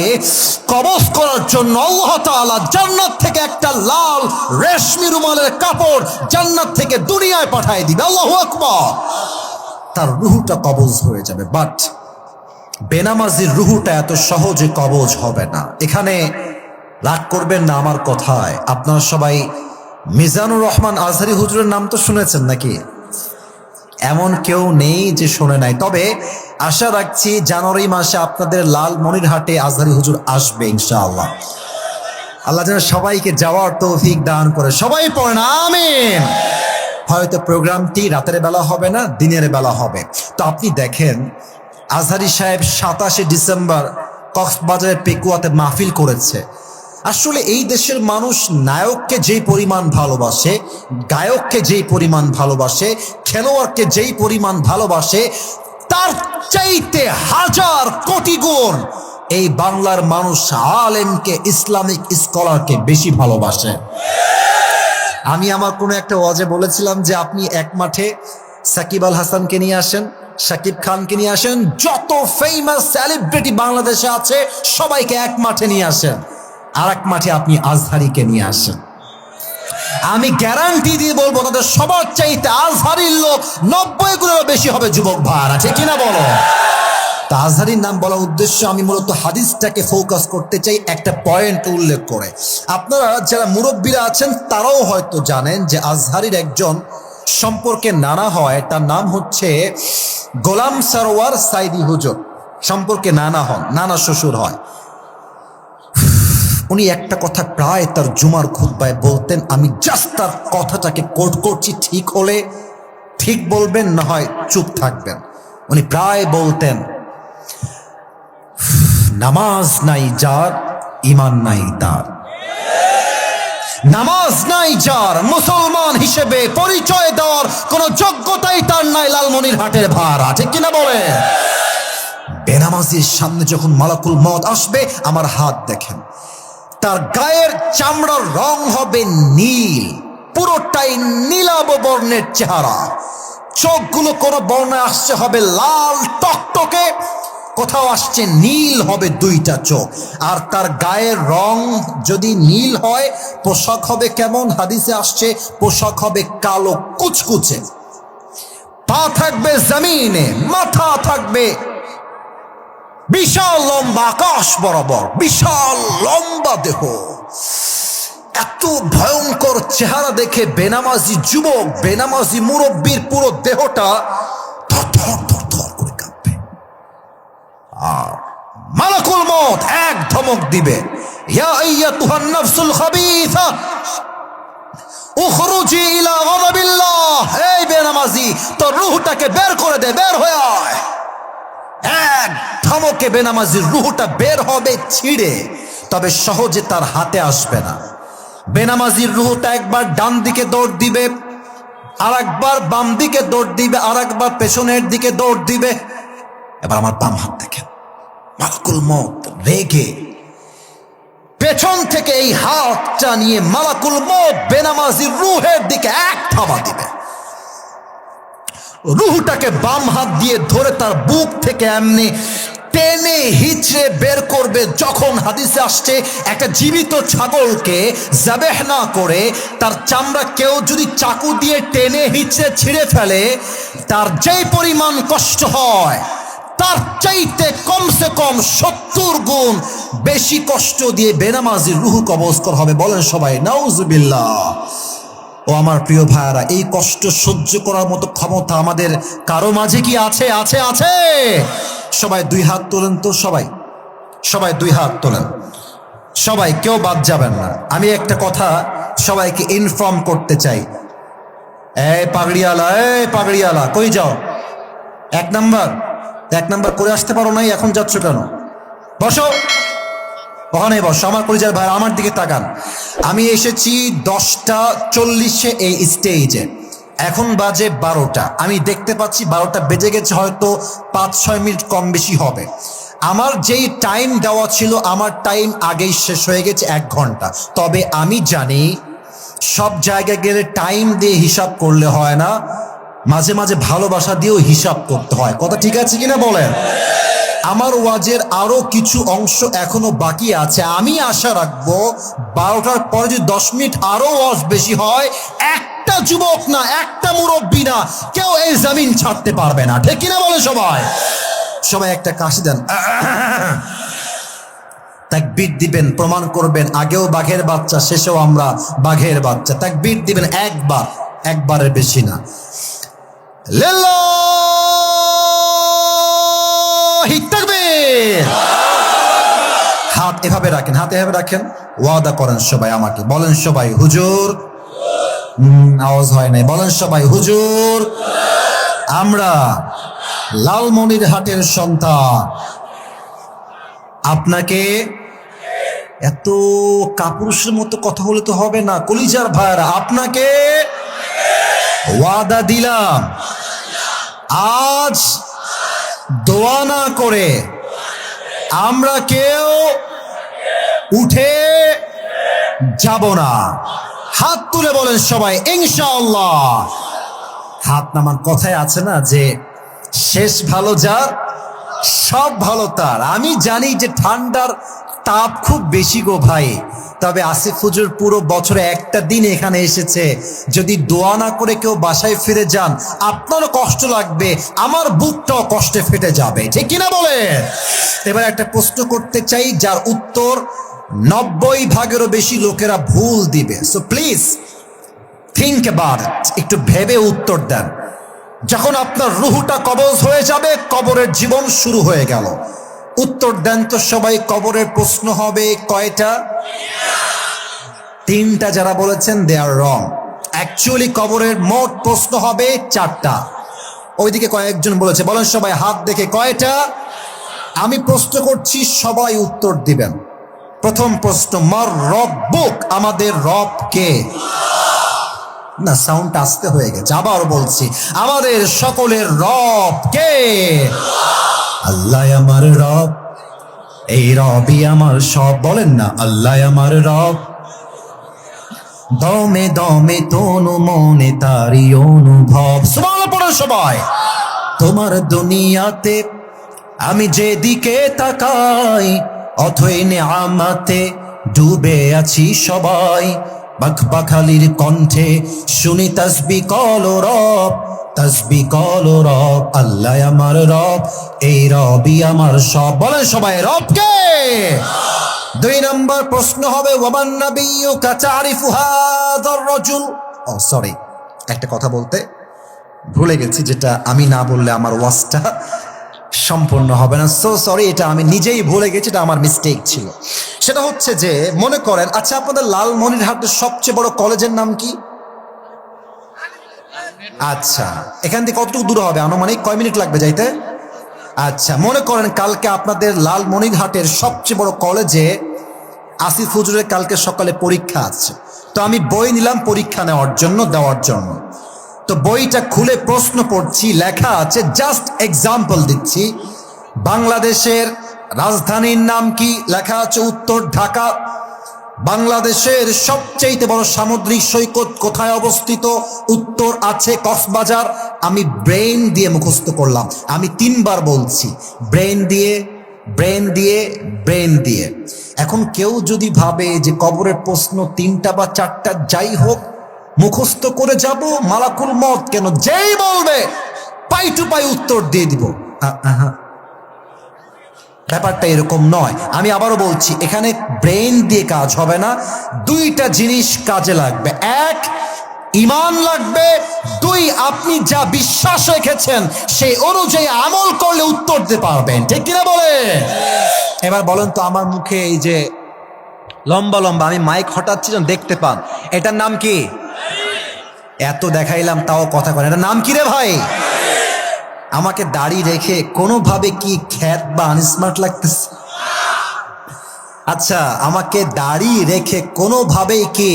কবজ করার জন্য আল্লাহ তাআলা জান্নাত থেকে একটা লাল রেশমি রুমালের কাপড় জান্নাত থেকে দুনিয়ায় পাঠিয়ে দিবে। আল্লাহু আকবার। তার রুহটা কবজ হয়ে যাবে। বাট বেনামাজির রুহটা এত সহজে কবজ হবে না। এখানে রাগ করবেন না আমার কথায়। আপনারা সবাই মিজানুর রহমান আজহারী হুজুরের নাম তো শুনেছেন নাকি? এমন কেউ নেই যে শোনে নাই। তবে আশা রাখছি জানুয়ারি মাসে আপনাদের লালমনিরহাটে আজহারী হুজুর আসবে ইনশাআল্লাহ। আল্লাহ যেন সবাইকে যাওয়ার তৌফিক দান করে। সবাই পড়েন আমিন। হয়তো প্রোগ্রামটি রাতের বেলা হবে না, দিনের বেলা হবে। তো আপনি দেখেন, আজহারী সাহেব 27 ডিসেম্বর কক্সবাজারের পেকুয়াতে মাহফিল করেছে। আসলে এই দেশের মানুষ নায়ককে যেই পরিমাণ ভালোবাসে, গায়ককে যেই পরিমাণ ভালোবাসে, খেলোয়াড়কে যেই পরিমাণ ভালোবাসে, তার চাইতে হাজার কোটি গুণ এই বাংলার মানুষ আলেমকে, ইসলামিক স্কলারকে বেশি ভালোবাসে। আমি আমার কোনো একটা ওয়াজে বলেছিলাম যে আপনি এক মাঠে সাকিব আল হাসানকে নিয়ে আসেন, শাকিব খানকে নিয়ে আসেন, যত ফেমাস সেলিব্রিটি বাংলাদেশে আছে সবাইকে এক মাঠে নিয়ে আসেন, আর এক মাঠে আপনি আজহারীকে নিয়ে আসেন। আমি গ্যারান্টি দিয়ে বলবো তাদের সবার চাইতে আজহারীর লোক 90 গুণেরও বেশি হবে যুবক ভাইরা, ঠিক কিনা বলো? তা আজহারীর নাম বলার উদ্দেশ্য আমি মূলত হাদিসটাকে ফোকাস করতে চাই একটা পয়েন্ট উল্লেখ করে। আপনারা যারা মুরব্বীরা আছেন তারাও হয়তো জানেন যে আজহারীর একজন সম্পর্কে নানা হয়, তার নাম হচ্ছে গোলাম সরওয়ার সাইদি হুজুর। সম্পর্কে নানা হন, নানা শ্বশুর হয়। উনি একটা কথা প্রায় তার জুমার খুতবায় বলতেন, আমি জাস্ট তার কথাটাকে কোট করছি, ঠিক হলে ঠিক বলবেন, না হয় চুপ থাকবেন। উনি প্রায় বলতেন, নামাজ নাই যার, ইমান নাই তার। নামাজ নাই যার, মুসলমান হিসেবে পরিচয় দেওয়ার কোন যোগ্যতাই তার নাই লালমনিরহাটের ভাড়া, ঠিক কিনা বলে? বেনামাজির সামনে যখন মালাকুল মউত আসবে, আমার হাত দেখেন, তার গায়ের চামড়ার রং হবে নীল, পুরোটাই নীলাভ বর্ণের চেহারা। চোখগুলো কোনো বর্ণায় আসছে হবে লাল টকটকে, কোথাও আসছে নীল হবে দুইটা চোখ। আর তার গায়ের রং যদি নীল হয়, পোশাক হবে কেমন? হাদিসে আসছে পোশাক হবে কালো কুচকুচে, পা থাকবে জমিনে, মাথা থাকবে বিশাল লম্বা, আকাশ বরাবর বিশাল লম্বা দেহ। এত ভয়ঙ্কর চেহারা দেখে বেনামাজি যুবক, বেনামাজি মুরব্বীর পুরো দেহটা থরথর থরথর করে কাঁপবে। আর মালাকুল মউত এক ধমক দিবে, ইয়া আইয়াতুহান নাফসুল খাবিসা উখরুজি ইলা গাযাবিল্লাহ। এই বেনামাজি, তোর রূহটাকে বের করে দে, বের হয়ে আয়। এক ধমকে বেনামাজির রূহটা বের হবে ছিঁড়ে, তবে সহজে তার হাতে আসবে না। বেনামাজির রূহটা একবার ডান দিকে দৌড় দিবে, আর একবার বাম দিকে দৌড় দিবে, আর একবার পেছনের দিকে দৌড় দিবে। এবার আমার বাম হাত দেখেন, মালাকুল মউত রেগে পেছন থেকে এই হাতটা নিয়ে মালাকুল মউত বেনামাজির রূহের দিকে এক থাবা দিবে। রূহটাকে বাম হাত দিয়ে ধরে তার বুক থেকে এমনি টেনে হিচড়ে বের করবে। যখন হাদিসে আসছে একটা জীবিত ছাগলকে জাবেহ না করে তার চামড়া কেউ যদি চাকু দিয়ে টেনে হিচড়ে ছিঁড়ে ফেলে, তার যেই পরিমাণ কষ্ট হয়, তার চাইতে কমসে কম 70 গুণ বেশি কষ্ট দিয়ে বেনামাজির রূহ কবজ করা হবে। বলেন সবাই নাউজুবিল্লাহ। ও আমার প্রিয় ভাইয়ারা, এই কষ্ট সহ্য করার মতো ক্ষমতা আমাদের কারো মাঝে কি আছে? আছে, আছে। সবাই দুই হাত তোলেন তো, সবাই সবাই দুই হাত তোলেন, সবাই, কেউ বাদ যাবেন না। আমি একটা কথা সবাইকে ইনফর্ম করতে চাই। এই পাগড়িয়ালা কই যাও? এক নাম্বার করে আসতে পারো নাই, এখন যাচ্ছ কেন? বসো, ওখানে বসো। আমার পরিচয় ভাই, আমার দিকে তাকান। আমি এসেছি 10:40 এই স্টেজে, এখন বাজে 12টা। আমি দেখতে পাচ্ছি 12টা বেজে গেছে, হয়তো 5-6 মিনিট কম বেশি হবে। আমার যেই টাইম দেওয়া ছিল, আমার টাইম আগেই শেষ হয়ে গেছে 1 ঘন্টা। তবে আমি জানি সব জায়গায় গেলে টাইম দিয়ে হিসাব করলে হয় না, মাঝে মাঝে ভালোবাসা দিয়েও হিসাব করতে হয়। কথা ঠিক আছে কিনা বলেন? আমার ওয়াজের আরো কিছু অংশ এখনো বাকি আছে। আমি আশা রাখবো 12টার পরে যদি 10 মিনিট আরো ওয়াজ বেশি হয়, একটা যুবক না, একটা মুরব্বী না, কেউ এই জমিন ছাড়তে পারবে না। ঠিক কিনা বলে সবাই? সবাই একটা কাশি দেন, তাকবীর দিবেন, প্রমাণ করবেন আগেও বাঘের বাচ্চা, শেষেও আমরা বাঘের বাচ্চা। তাকবীর দিবেন একবারের বেশি না। লিল্লাহি তাকবীর। হাত এভাবে রাখেন, হাত এভাবে রাখেন, ওয়াদা করেন সবাই আমাকে। বলেন সবাই হুজুর। আওয়াজ হয় নাই, বলেন সবাই হুজুর। আমরা লালমনিরহাটের সন্তান, আপনাকে এত কাপুরুষের মতো কথা বলে তো হবে না কলিজার ভাইরা। আপনাকে ওয়াদা দিলাম, আজ দোয়া না করে আমরা কেউ উঠে যাব না। হাত তুলে বলেন সবাই ইনশাআল্লাহ। হাত নামান কথায় আছে না যে শেষ ভালো যার সব ভালো তার। আমি জানি যে ঠান্ডার তাপ খুব বেশি গো ভাই, তবে আসিফ হুজুর পুরো বছরে একটা দিন এখানে এসেছে। যদি দোয়া না করে কেউ বাসায় ফিরে যান, আপনারও কষ্ট লাগবে, আমার বুকটাও কষ্টে ফেটে যাবে। ঠিক কিনা বলে? এবার একটা প্রশ্ন করতে চাই, যার উত্তর 90% বেশি লোকেরা ভুল দিবে। So please think about it, একটু ভেবে উত্তর দেন। যখন আপনার রুহটা কবজ হয়ে যাবে, কবরের জীবন শুরু হয়ে গেল। উত্তর দেন তো সবাই, কবরের প্রশ্ন হবে কয়টা? 3টা। যারা বলেছেন দে আর রং। অ্যাকচুয়ালি কবরের মোট প্রশ্ন হবে 4টা। ওইদিকে কয়েকজন বলেছে, বলেন সবাই হাত দেখে কয়টা? আমি প্রশ্ন করছি, সবাই উত্তর দিবেন। প্রথম প্রশ্ন, মার রব্বুক, আমাদের রব কে? না, সাউন্ড আসতে হয়ে গেছে, আবার বলছি, আমাদের সকলের রব কে? আল্লাহ আমার রব, এই রবই আমার সব। বলেন না, আল্লাহ আমার রব, দমে দমে তনু মনে তারি অনুভব। সুবহানাল্লাহ পড়ো সবাই। তোমার দুনিয়াতে আমি যেদিকে তাকাই, অথই নেয়ামতে ডুবে আছি সবাই। বাকবাখালির কণ্ঠে শুনি তাসবিহ কলো রব, তাসবিহ কলো রব, আল্লাহ আমার রব, এই রবই আমার সব। বলেন সবাই রব কে? 2 নম্বর প্রশ্ন হবে, ওয়ামান নাবিয়্যুকা তারিফু হাযার রাজুল। ও সরি, একটা কথা বলতে ভুলে গেছি, যেটা আমি না বললে আমার ওয়াজটা সম্পূর্ণ হবে না। সো সরি, এটা আমি নিজেই ভুলে গেছি, এটা আমার মিস্টেক ছিল। সেটা হচ্ছে যে, মনে করেন, আচ্ছা আপনাদের লালমনিরহাটের সবচেয়ে বড় কলেজের নাম কি? আচ্ছা, এখান থেকে কতটুকু দূর হবে আনুমানিক? কয় মিনিট লাগবে যাইতে? আচ্ছা, মনে করেন কালকে আপনাদের লালমনিরহাটের সবচেয়ে বড় কলেজে আসিফ হুজুরের কালকে সকালে পরীক্ষা আছে। তো আমি বই নিলাম পরীক্ষা দেওয়ার জন্য। তো বইটা খুলে প্রশ্ন পড়ছি, লেখা আছে, জাস্ট এক্সাম্পল দিচ্ছি, বাংলাদেশের রাজধানীর নাম কি? লেখা আছে উত্তর ঢাকা। বাংলাদেশের সবচেয়ে বড় সামুদ্রিক সৈকত কোথায় অবস্থিত? উত্তর আছে কক্সবাজার। আমি ব্রেন দিয়ে মুখস্থ করলাম। আমি 3বার বলছি, ব্রেন দিয়ে, ব্রেন দিয়ে, ব্রেন দিয়ে। এখন কেউ যদি ভাবে যে কবরের প্রশ্ন 3টা বা 4টা, যাই হোক মুখস্থ করে যাব, মালাকুল মত কেন, যেই বলবে পাই টু পাই উত্তর দিয়ে দিব। ব্যাপারটা এরকম নয়। আমি আবারও বলছি, এখানে ব্রেন দিয়ে কাজ হবে না, 2টা জিনিস কাজে লাগবে। এক, ঈমান লাগবে, 2 আপনি যা বিশ্বাস রেখেছেন সেই অনুযায়ী আমল করলে উত্তর দিতে পারবেন, ঠিক কিনা বলে? এবার বলেন তো, আমার মুখে এই যে লম্বা লম্বা, আমি মাইক হটাচ্ছি যেন দেখতে পান, এটার নাম কি? এত দেখাইলাম তাও কথা করেন, এটার নাম কি রে ভাই? আমাকে দাড়ি রেখে কোনোভাবে কি খ্যাত বা আনস্মার্ট লাগতেছে? আচ্ছা, আমাকে দাড়ি রেখে কোনোভাবেই কি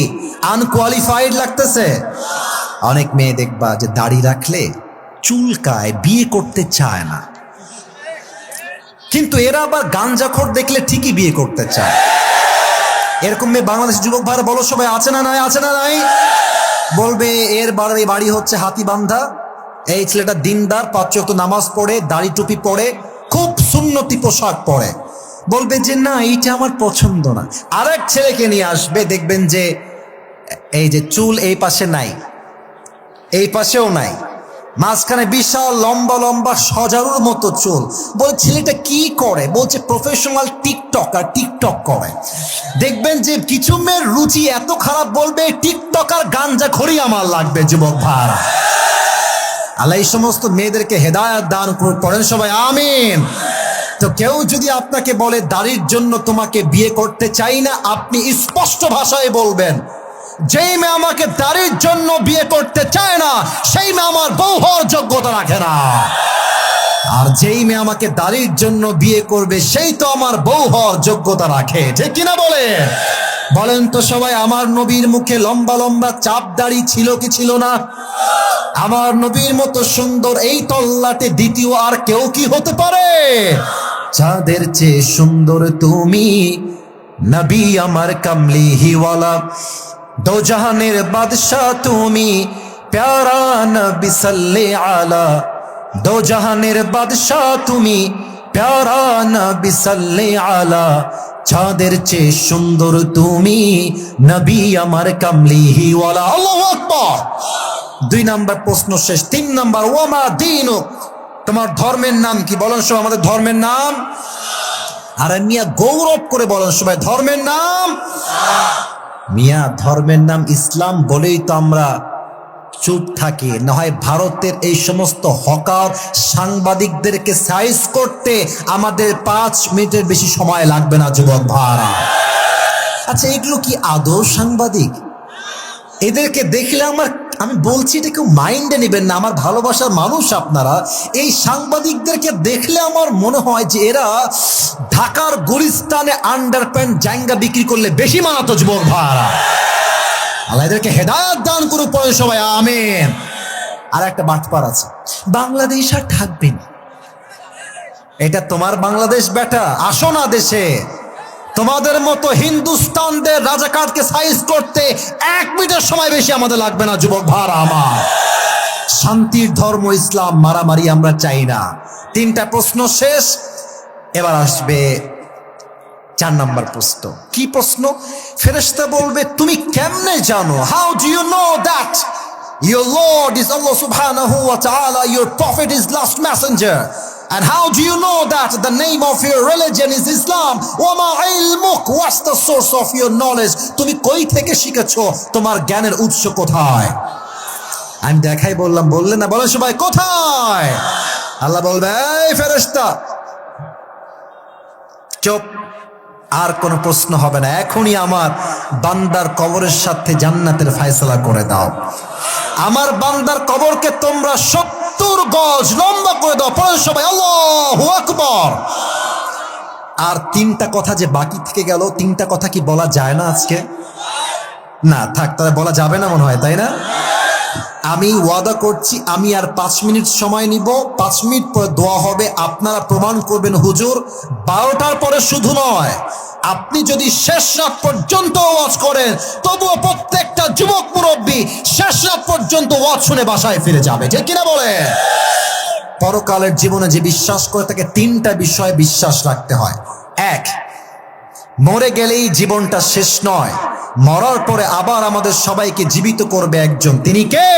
আনকোয়ালিফাইড লাগতেছে? অনেক মেয়ে দেখবা যে দাড়ি রাখলে চুলকায়, বিয়ে করতে চায় না, কিন্তু এরা আবার গাঞ্জাখোর দেখলে ঠিকই বিয়ে করতে চায়। এরকম মেয়ে বাংলাদেশের যুবক ভাইরা বলো সবাই, আছে না নাই? আছে না নাই? বলবে এর বাড়ি হচ্ছে হাতিবান্ধা, এই ছেলেটা দিনদার, 5 ওয়াক্ত নামাজ পড়ে, দাড়ি টুপি পরে, খুব সুন্নতি পোশাক পরে। বলবে যে না, এইটা আমার পছন্দ না। আরেক ছেলেকে নিয়ে আসবে, দেখবেন যে এই যে চুল এই পাশে নাই, এই পাশেও নাই, মাঝখানে বিশাল লম্বা লম্বা সজারুর মতো চুল। বলে ছেলেটা কি করে? বলছে প্রফেশনাল টিকটক করে। দেখবেন যে কিছু মেয়ের রুচি এত খারাপ, বলবে টিকটক আর গাঞ্জা খড়ি আমার লাগবে। যুবক ভাই, আল্লাহ এই সমস্ত মেয়েদেরকে হেদায়েত দান করেন সবাই, আমিন। তো কেউ যদি আপনাকে বলে দাড়ির জন্য তোমাকে বিয়ে করতে চাই না, আপনি স্পষ্ট ভাষায় বলবেন, যেই মেয়ে আমাকে দাড়ির জন্য বিয়ে করতে চায় না সেই মেয়ে আমার বউ হওয়ার যোগ্যতা রাখে না, আর যেই মেয়ে আমাকে দাড়ির জন্য বিয়ে করবে সেই তো আমার বউ হওয়ার যোগ্যতা রাখে, ঠিক কিনা বলে? বলেন তো সবাই, আমার নবীর মুখে লম্বা লম্বা চাপ দাড়ি ছিল কি ছিল না? আমার নবীর মতো সুন্দর এই তল্লাটে দ্বিতীয় আর কেউ কি হতে পারে? চাঁদের চেয়ে সুন্দর তুমি, নবী আমার কামলি হিওয়ালা, দো জাহানের বাদশাহ তুমি, প্যারা নবী সাল্লে আলা, দো জাহানের বাদশাহ তুমি, প্যারা নবী সাল্লে আলা, চাঁদের চেয়ে সুন্দর তুমি, নবী আমার কামলি হিওয়ালা। আল্লাহু আকবার। 2 নাম্বার প্রশ্ন শেষ। 3 নাম্বার, ওয়ামা দীনুক, তোমার ধর্মের নাম কি? বলেন সবাই, আমাদের ধর্মের নাম। আর মিয়া গৌরব করে বলেন সবাই, ধর্মের নাম। মিয়া ধর্মের নাম ইসলাম বলেই তো আমরা চুপ থাকি, না হয় ভারতের এই সমস্ত হকার সাংবাদিকদেরকে সাইজ করতে আমাদের 5 মিনিটের বেশি সময় লাগবে না। যুবক ভাইরা, আচ্ছা এগুলো কি আদৌ সাংবাদিক? এদেরকে দেখলে আমি বলছি এটা কেউ মাইন্ডে নেবেন না, আমার ভালোবাসার মানুষ আপনারা। এই সাংবাদিকদেরকে দেখলে আমার মনে হয় যে এরা ঢাকার গুলিস্তানে আন্ডারপ্যান্ট জাঙ্গা বিক্রি করলে বেশি মানাতো। যুবক ভাইরা, আল্লাহ এদেরকে হেদায়েত দান করুক, পড়ে সবাই আমিন। আর একটা বাটপার আছে, বাংলাদেশ আর থাকবে না। এটা তোমার বাংলাদেশ বেটা, আসো না দেশে। তোমাদের মতো হিন্দুস্তানদের রাজাকারকে সাইজ করতে 1 মিনিটের সময় বেশি আমাদের লাগবে না। যুবক ভাইরা আমার, শান্তির ধর্ম ইসলাম, মারামারি আমরা চাই না। 3টা প্রশ্ন শেষ। এবার আসবে 4 নাম্বার প্রশ্ন। কি প্রশ্ন? ফেরেশতা বলবে তুমি কেমনে জানো? How do you know that your Lord is Allah subhanahu wa ta'ala, your prophet is last messenger? And how do you know that the name of your religion is Islam? Wama ilmuk, what's the source of your knowledge? তুমি কই থেকে শিখেছো? তোমার জ্ঞানের উৎস কোথায়? আমি দেখাই বললাম, বললে না, বলে সবাই কোথায়? আল্লাহ বলবে, এই ফেরেশতা চুপ, আর কোন প্রশ্ন হবে না। এখনই আমার বান্দার কবরের সাথে জান্নাতের ফয়সালা করে দাও। আমার বান্দার কবরকে তোমরা 70 গজ লম্বা করে দাও। পড়ে সবাই আল্লাহু আকবার। আর 3টা কথা যে বাকি থেকে গেল, 3টা কথা কি বলা যায় না আজকে? না থাক, তাহলে বলা যাবে না মনে হয়, তাই না? আমি ওয়াদা করছি, আমি আর 5 মিনিট সময় নিব। 5 মিনিট পরে দোয়া হবে। আপনারা প্রমাণ করবেন হুজুর 12টার পরে শুধু নয়, আপনি যদি শেষ রাত পর্যন্ত ওয়াজ করেন তবুও প্রত্যেকটা যুবক মুরব্বী শেষ রাত পর্যন্ত ওয়াজ শুনে বাসায় ফিরে যাবে, ঠিক কিনা বলে? পরকালের জীবনে যে বিশ্বাস করে তাকে 3টা বিষয়ে বিশ্বাস রাখতে হয়। 1, মরে গেলেই জীবনটা শেষ নয়, মরার পরে আবার আমাদের সবাইকে জীবিত করবে একজন, তিনি কে?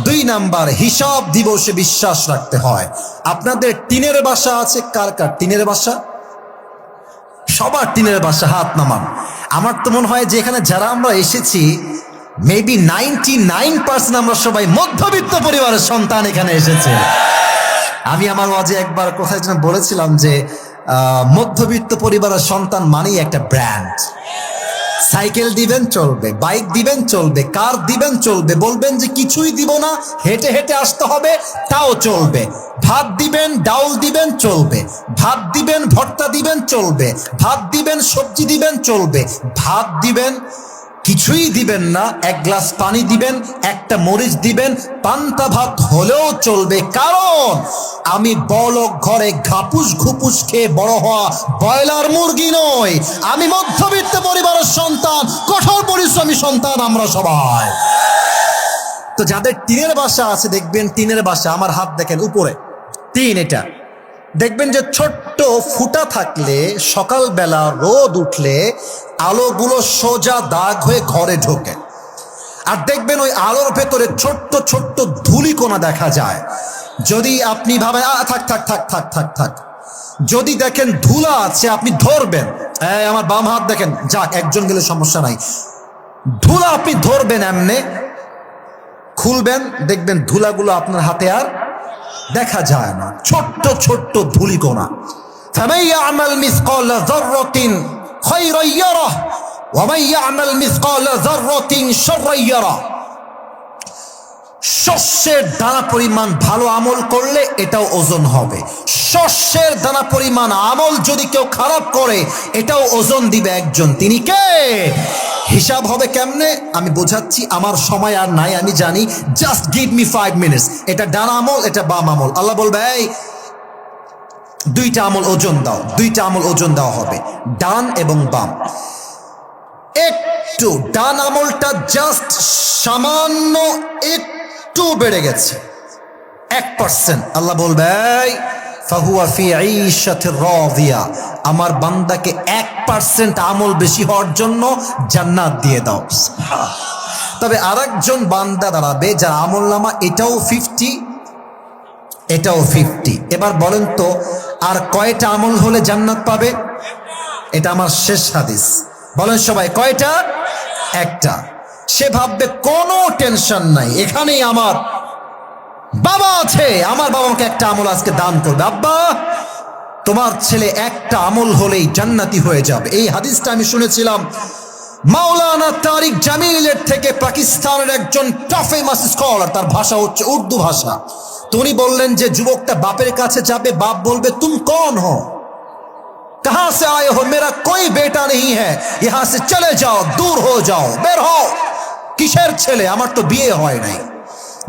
2 নাম্বার, হিসাব দিবসে বিশ্বাস রাখতে হয়। আপনাদের টিনের বাসা আছে? কার কার টিনের বাসা? সবার টিনের বাসা, হাত নামান। আমার তো মনে হয় যে এখানে যারা আমরা এসেছি মেবি 99% আমরা সবাই মধ্যবিত্ত পরিবারের সন্তান এখানে এসেছে। আমি আমার ওয়াজে একবার কোথায় যেন বলেছিলাম যে মধ্যবিত্ত পরিবারের সন্তান মানেই একটা ব্র্যান্ড। সাইকেল দিবেন চলবে, বাইক দিবেন চলবে, কার দিবেন চলবে, বলবেন যে কিছুই দিব না হেঁটে হেঁটে আসতে হবে তাও চলবে। ভাত দিবেন, ডাউল দিবেন চলবে, ভাত দিবেন, ভর্তা দিবেন চলবে, ভাত দিবেন, সবজি দিবেন চলবে, ভাত দিবেন কিছুই দিবেন না, এক গ্লাস পানি দিবেন, একটা মরিচ দিবেন, পান্তা ভাত হলেও চলবে। কারণ আমি বড়লোক ঘরে ঘাপুস ঘুপুস খেয়ে বড় হওয়া ব্রয়লার মুরগি নই, আমি মধ্যবিত্ত পরিবারের সন্তান, কঠোর পরিশ্রমী সন্তান আমরা সবাই। তো যাদের টিনের বাসা আছে দেখবেন, টিনের বাসা, আমার হাত দেখেন উপরে টিন, এটা দেখবেন যে ছোট্ট ফুটা থাকলে সকালবেলা রোদ উঠলে আলোগুলো সোজা দাগ হয়ে ঘরে ঢোকে। আর দেখবেন ওই আলোর ভেতরে ছোট্ট ছোট্ট ধূলিকণা দেখা যায়। যদি আপনি ভাবেন থাক থাক থাক থাক থাক থাক, যদি দেখেন ধুলা আছে আপনি ধরবেন, আমার বাম হাত দেখেন, যাক একজন গেলে সমস্যা নাই, ধুলা আপনি ধরবেন, এমনে খুলবেন, দেখবেন ধুলাগুলো আপনার হাতে আর দেখা যায় না, ছোট্ট ছোট্ট ধূলিকণা। ফামান ইয়ামাল মিসকালা যাররাতিন খায়রান ইয়ারাহ ওয়া মান ইয়ামাল মিসকালা যাররাতিন শাররান ইয়ারাহ। শস্যের দানা পরিমাণ ভালো আমল করলে এটাও ওজন হবে, শস্যের দানা পরিমাণ আমল যদি কেউ খারাপ করে এটাও ওজন দিবে একজন, তিনি কে? হিসাব হবে কেমনে আমি বোঝাচ্ছি, আমার সময় আর নাই আমি জানি, জাস্ট গিভ মি 5 মিনিটস। এটা ডান আমল, এটা বাম আমল। আল্লাহ বলবে এই দুইটা আমল ওজন দাও, দুইটা আমল ওজন দেওয়া হবে, ডান এবং বাম। একটু ডান আমলটা জাস্ট সামান্য একটু বেড়ে গেছে 1%, আল্লাহ বলবে ফাহুয়া ফি ঈশাতির রাদিয়া, আমার বান্দাকে 1% আমল বেশি হওয়ার জন্য জান্নাত দিয়ে দাও। তবে আরেকজন বান্দা দাঁড়াবে যার আমল নামা এটাও 50 এটাও 50। এবার বলেন তো আর কয়টা আমল হলে জান্নাত পাবে? এটা আমার শেষ হাদিস, বলেন সবাই কয়টা? একটা। সে ভাববে কোনো টেনশন নাই, এখানেই আমার বাবা আছে, আমার বাবাকে একটা আমল আজকে দান করবে, আব্বা তোমার ছেলে একটা আমল হলেই জান্নাতি হয়ে যাবে। এই হাদিসটা আমি শুনেছিলাম মাওলানা তারিক জামিলের থেকে, পাকিস্তানের একজন ফেমাস স্কলার, তার ভাষা হচ্ছে উর্দু ভাষা। তো উনি বললেন যে যুবকটা বাপের কাছে যাবে, বাপ বলবে তুম কौन हो, कहां से आए हो, मेरा कोई बेटा नहीं है, यहां से चले जाओ, दूर हो जाओ, বের হও। কিসের ছেলে, আমার তো বিয়ে হয় নাই।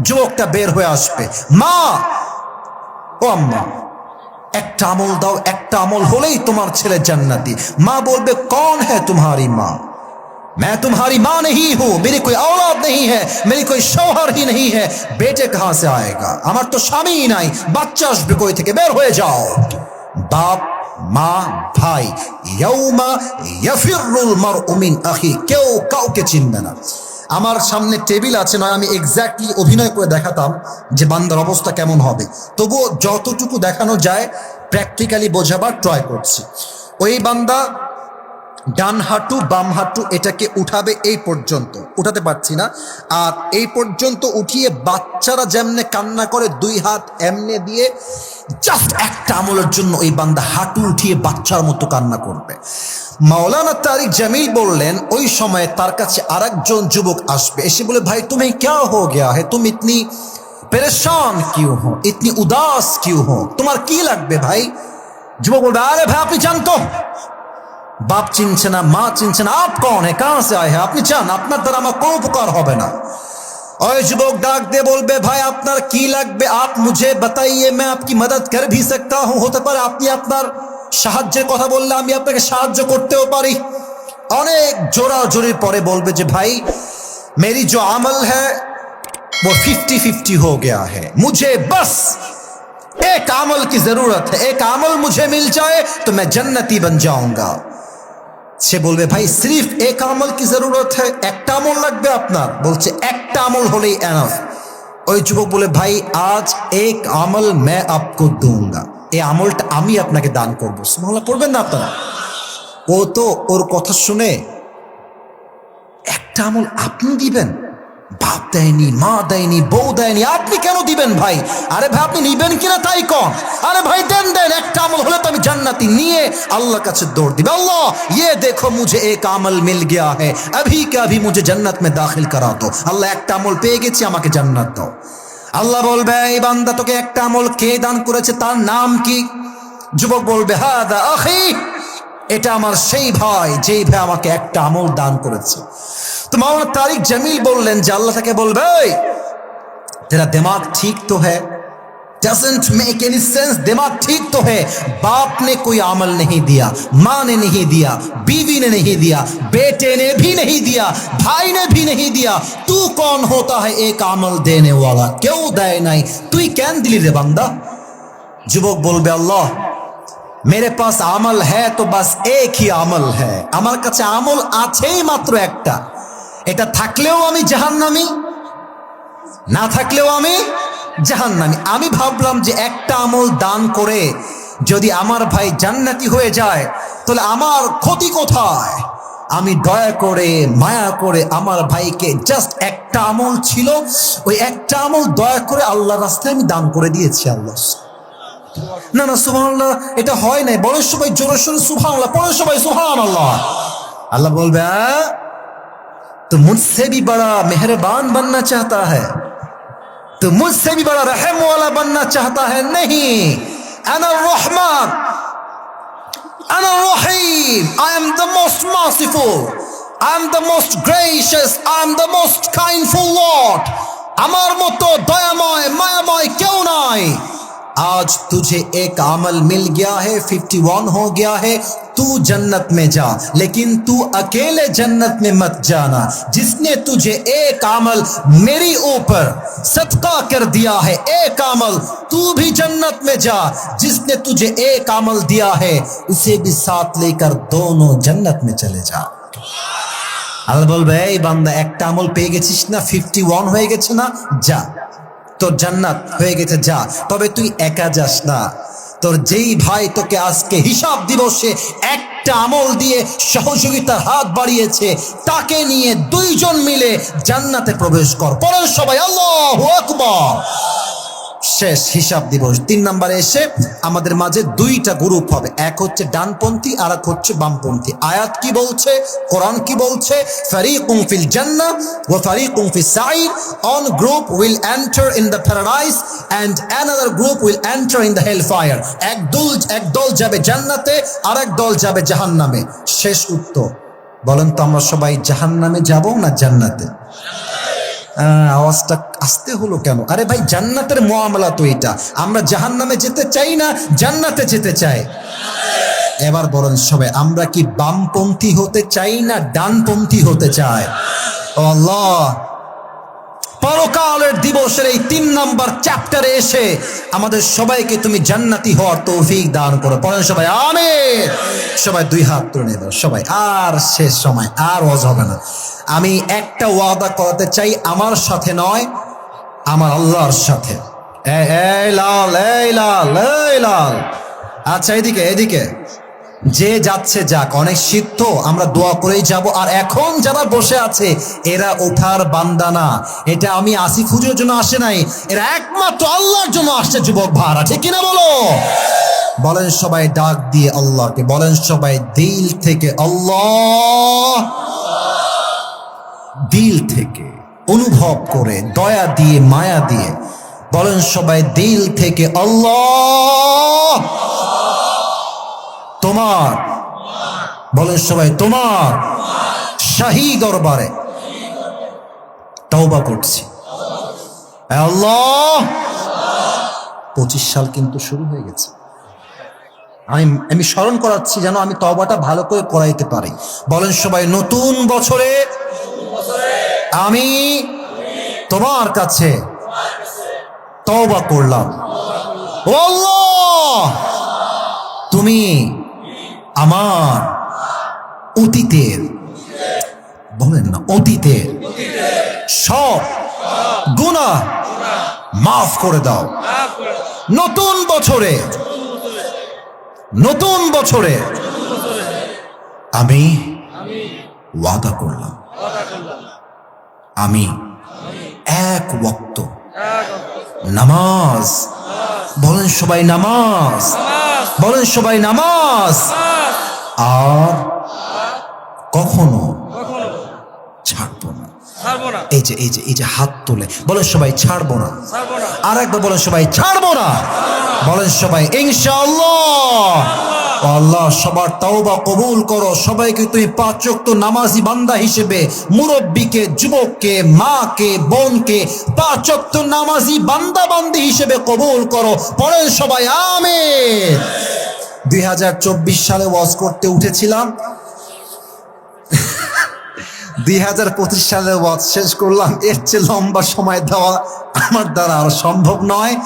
যুবকটা বের হয়ে আসবে, মা ও আম্মা একটা আমল দাও, একটা আমল হলেই তোমার ছেলে জান্নাতি। মা বলবে कौन है तुम्हारी माँ, मैं तुम्हारी माँ नहीं हूं, मेरी कोई औलाद नहीं है, मेरी कोई शौहर ही नहीं है, बेटे कहां से आएगा, আমার তো স্বামী নাই, বাচ্চা আসবে কই থেকে, বের হয়ে যাও। বাপ মা ভাই, ইয়াউমা ইয়াফিরুল মারউ মিন আখি, কেউ কাউকে চিনবে না। আমার সামনে টেবিল আছে, নয় আমি এক্স্যাক্টলি অভিনয় করে দেখাতাম যে বান্দার অবস্থা কেমন হবে, তবুও যতটুকু দেখানো যায় প্র্যাকটিক্যালি বোঝাবার ট্রাই করছি। ওই বান্দা ডান হাঁটু বাম হাঁটু এটাকে উঠাবে, এই পর্যন্ত উঠাতে পারছি না, আর এই পর্যন্ত উঠিয়ে বাচ্চারা যেমনে কান্না করে দুই হাত এমনে দিয়ে জাস্ট একটা আমলের জন্য ওই বান্দা হাঁটু উঠিয়ে বাচ্চার মতো কান্না করবে। মাওলানা তারিক জামিল বললেন ওই সময় তার কাছে আরেকজন যুবক আসবে, এসে বলে ভাই তুমি क्या हो गया है, तुम इतनी परेशान क्यों हो, इतनी उदास क्यों हो, তোমার কি লাগবে ভাই? যুবক বলবে আরে ভাই আপনি জানতো, বাপ চিনছে না, মা চিনছে না, আপ कौन है, कहां से आए हैं, আপনি চান আপনার দ্বারা আমার কোনো উপকার হবে না। ওই যুবক ডাক দিয়ে বলবে ভাই আপনার কি লাগবে, আপ মুঝে बताइए, मैं आपकी मदद कर भी सकता हूं, হতে পারে আপনি আপনার সাহায্যের কথা বললে আমি আপনাকে সাহায্য করতেও পারি। অনেক জোরাজোরির পরে বলবে যে ভাই मेरी जो अमल है वो 50-50 हो गया है, मुझे बस एक अमल की जरूरत है, एक अमल मुझे मिल जाए तो मैं जन्नती बन जाऊंगा। সে বলবে ভাই সির্ফ এক আমল কি জরুরত है, একটা আমল লাগবে আপনার? বলছে একটা আমল হলেই এনাফ। ওই যুবক বলে ভাই আজ এক আমল मैं आपको दूंगा, এই আমলটা আমি আপনাকে দান করবো। সুবহানাল্লাহ পড়বেন না আপনারা? ও তো ওর কথা শুনে একটা আমল আপনি দিবেন? বাপ দেয়নি, মা দেয়নি, বউ দেয়নি, আপনি কেন দিবেন ভাই? আরে ভাই আপনি নিবেন কিনা তাই কন। আরে ভাই দেন দেন, একটা আমল হলে তো আমি জান্নাতি। নিয়ে আল্লাহর কাছে দৌড় দিবে, আল্লাহ ये देखो मुझे एक अमल मिल गया है, अभी के अभी मुझे जन्नत में दाखिल करा दो। আল্লাহ একটা আমল পেয়ে গেছি, আমাকে জান্নাত দাও। আল্লাহ বলবে, এই বান্দা তোকে একটা আমল কে দান করেছে, তার নাম কি? যুবক বলবে, হাদা আখি, এটা আমার সেই ভাই যেই ভাই আমাকে একটা আমল দান করেছে। তো মাওলানা তারিক জামিল বললেন যে আল্লাহ তাকে বলবে, तेरा दिमाग ठीक तो है? Doesn't make any sense, दिमाग ठीक तो है? बाप ने कोई अमल नहीं दिया, माँ ने नहीं दिया, बीवी ने नहीं दिया, बेटे ने भी नहीं दिया, भाई ने भी नहीं दिया, तू कौन होता है एक अमल देने वाला? क्यों दे नहीं, तू कैन दिली रे बंदा? যুবক বলবে, আল্লাহ मेरे पास আমল है तो बस एक ही আমল है, আমার কাছে আমল আছেই মাত্র একটা। এটা থাকলেও আমি জাহান্নামী, না থাকলেও আমি জাহান্নামী। আমি ভাবলাম যে একটা আমল দান করে যদি আমার ভাই জান্নাতি হয়ে যায় তাহলে আমার ক্ষতি কোথায়? আমি দয়া করে মায়া করে আমার ভাইকে জাস্ট একটা আমল ছিল, ওই একটা আমল দয়া করে আল্লাহর রাস্তায় আমি দান করে দিয়েছি। আল্লাহ না না সুবহানাল্লাহ, এটা হয় নাই। বলো সবাই জোরে সোরে সুবহানাল্লাহ, পড়ো সবাই সুবহানাল্লাহ। আল্লাহ বলবে, तो मुझसे भी बड़ा मेहरबान बनना चाहता है, तो मुझसे भी बड़ा रहम वाला बनना चाहता है? नहीं, अना रहमान, अना रहीम, I am the most merciful, I am the most gracious, I am the most kindful Lord। আমার মতো দয়াময় মায়াময় কেউ নাই। आज तुझे एक अमल मिल गया है, 51 हो गया है, तू जन्नत में जा, लेकिन तू अकेले जन्नत में मत जाना। जिसने तुझे एक अमल मेरी ऊपर सदका कर दिया है, एक अमल, तू भी जन्नत में जा। जिसने तुझे एक अमल दिया है उसे भी साथ लेकर दोनों जन्नत में चले जा। আল্লাহ বলবে, এই বান্দা একটা আমল পেয়ে গেছিস না, 51 হয়ে গেছে না, যা, তোর জান্নাত হয়ে গেছে, যা। তবে তুই একা যাস না, তোর যেই ভাই তোকে আজকে হিসাব দিবসে একটা আমল দিয়ে সহযোগিতার হাত বাড়িয়েছে, তাকে নিয়ে দুইজন মিলে জান্নাতে প্রবেশ কর। পরের সবাই আল্লাহু আকবার। শেষ হিসাব দিবস। 3 নম্বরে এসে আমাদের মাঝে দুইটা গ্রুপ হবে, এক হচ্ছে ডানপন্থী আর এক হচ্ছে বামপন্থী। আয়াত কি বলছে, কোরআন কি বলছে? ফারিকুম ফিল জান্নাহ ওয়া ফারিকুম ফিস সাঈর, one group will enter in the paradise and another group will enter in the hellfire। এক দল যাবে জান্নাতে আর এক দল যাবে জাহান্নামে। শেষ উত্তর বলেন তো, আমরা সবাই জাহান্নামে যাব না জান্নাতে? আওয়াজটা আসতে হলো কেন? আরে ভাই জান্নাতের মুআমালা তো এটা, আমরা জাহান্নামে যেতে চাই না জান্নাতে যেতে চাই। এবার বলেন সবাই, আমরা কি বামপন্থী হতে চাই না ডানপন্থী হতে চাই? ও আল্লাহ, পরকালের দিবসের এই 3 নম্বর চ্যাপ্টারে এসে আমাদের সবাইকে তুমি জান্নাতি হওয়ার তৌফিক দান করো। পড়েন সবাই আমিন। সবাই 2 হাত তুলে নেবে সবাই। আর শেষ সময় আর ওয়াজ হবে না। আমি একটা ওয়াদা করাতে চাই, আমার সাথে নয়, আমার আল্লাহর সাথে। এই লাল, এই লাল, এই লাল, আচ্ছা এদিকে এদিকে, যে যাচ্ছে যাক, অনেক শীত তো, আমরা দোয়া করেই যাব। আর এখন যারা বসে আছে এরা ওঠার বান্দা না, এটা আমি আসিফ হুজুরের জন্য আসে নাই, এরা একমাত্র আল্লাহর জন্য আসছে যুবক ভাড়া, ঠিক কিনা বলো? বলেন সবাই ডাক দিয়ে আল্লাহকে, বলেন সবাই দিল থেকে আল্লাহ, দিল থেকে অনুভব করে দয়া দিয়ে মায়া দিয়ে বলেন সবাই দিল থেকে আল্লাহ তোমার, বলেন সবাই তোমার শাহী দরবারে তওবা করছি আল্লাহ। 25 সাল কিন্তু শুরু হয়ে গেছে, আমি স্মরণ করাচ্ছি যেন আমি তওবাটা ভালো করে করাইতে পারি। বলেন সবাই নতুন বছরে আমি তোমার কাছে তওবা করলাম। ও আল্লাহ, তুমি আমার অতীতের, বলেন না অতীতের সব গুনাহ মাফ করে দাও। নতুন বছরে আমি ওয়াদা করলাম আমি এক ওয়াক্ত নামাজ, বলেন সবাই নামাজ, বলেন সবাই নামাজ, আর কখনো ছাড়বো না। এই যে হাত তুলে বলেন সবাই ছাড়বো না। আর একবার বলেন সবাই ছাড়বো না। বলেন সবাই ইনশাআল্লাহ। আল্লাহ সবার তাওবা কবুল করো। সবাইকে তুমি 5 ওয়াক্ত নামাজি বান্দা হিসেবে, মুরব্বীকে, যুবককে, মাকে, বোনকে 5 ওয়াক্ত নামাজি বান্দা বান্দি হিসেবে কবুল করো। পড়েন সবাই আমিন। 2024 সালে ওয়াজ করতে উঠেছিলাম, 2025 সালে ওয়াজ শেষ করলাম। এর চেয়ে লম্বা সময় দেওয়া আমার দ্বারা আর সম্ভব নয়।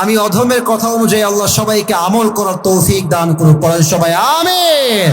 আমি অধমের কথা অনুযায়ী আল্লাহ সবাইকে আমল করার তৌফিক দান করুন। পড়েন সবাই আমিন।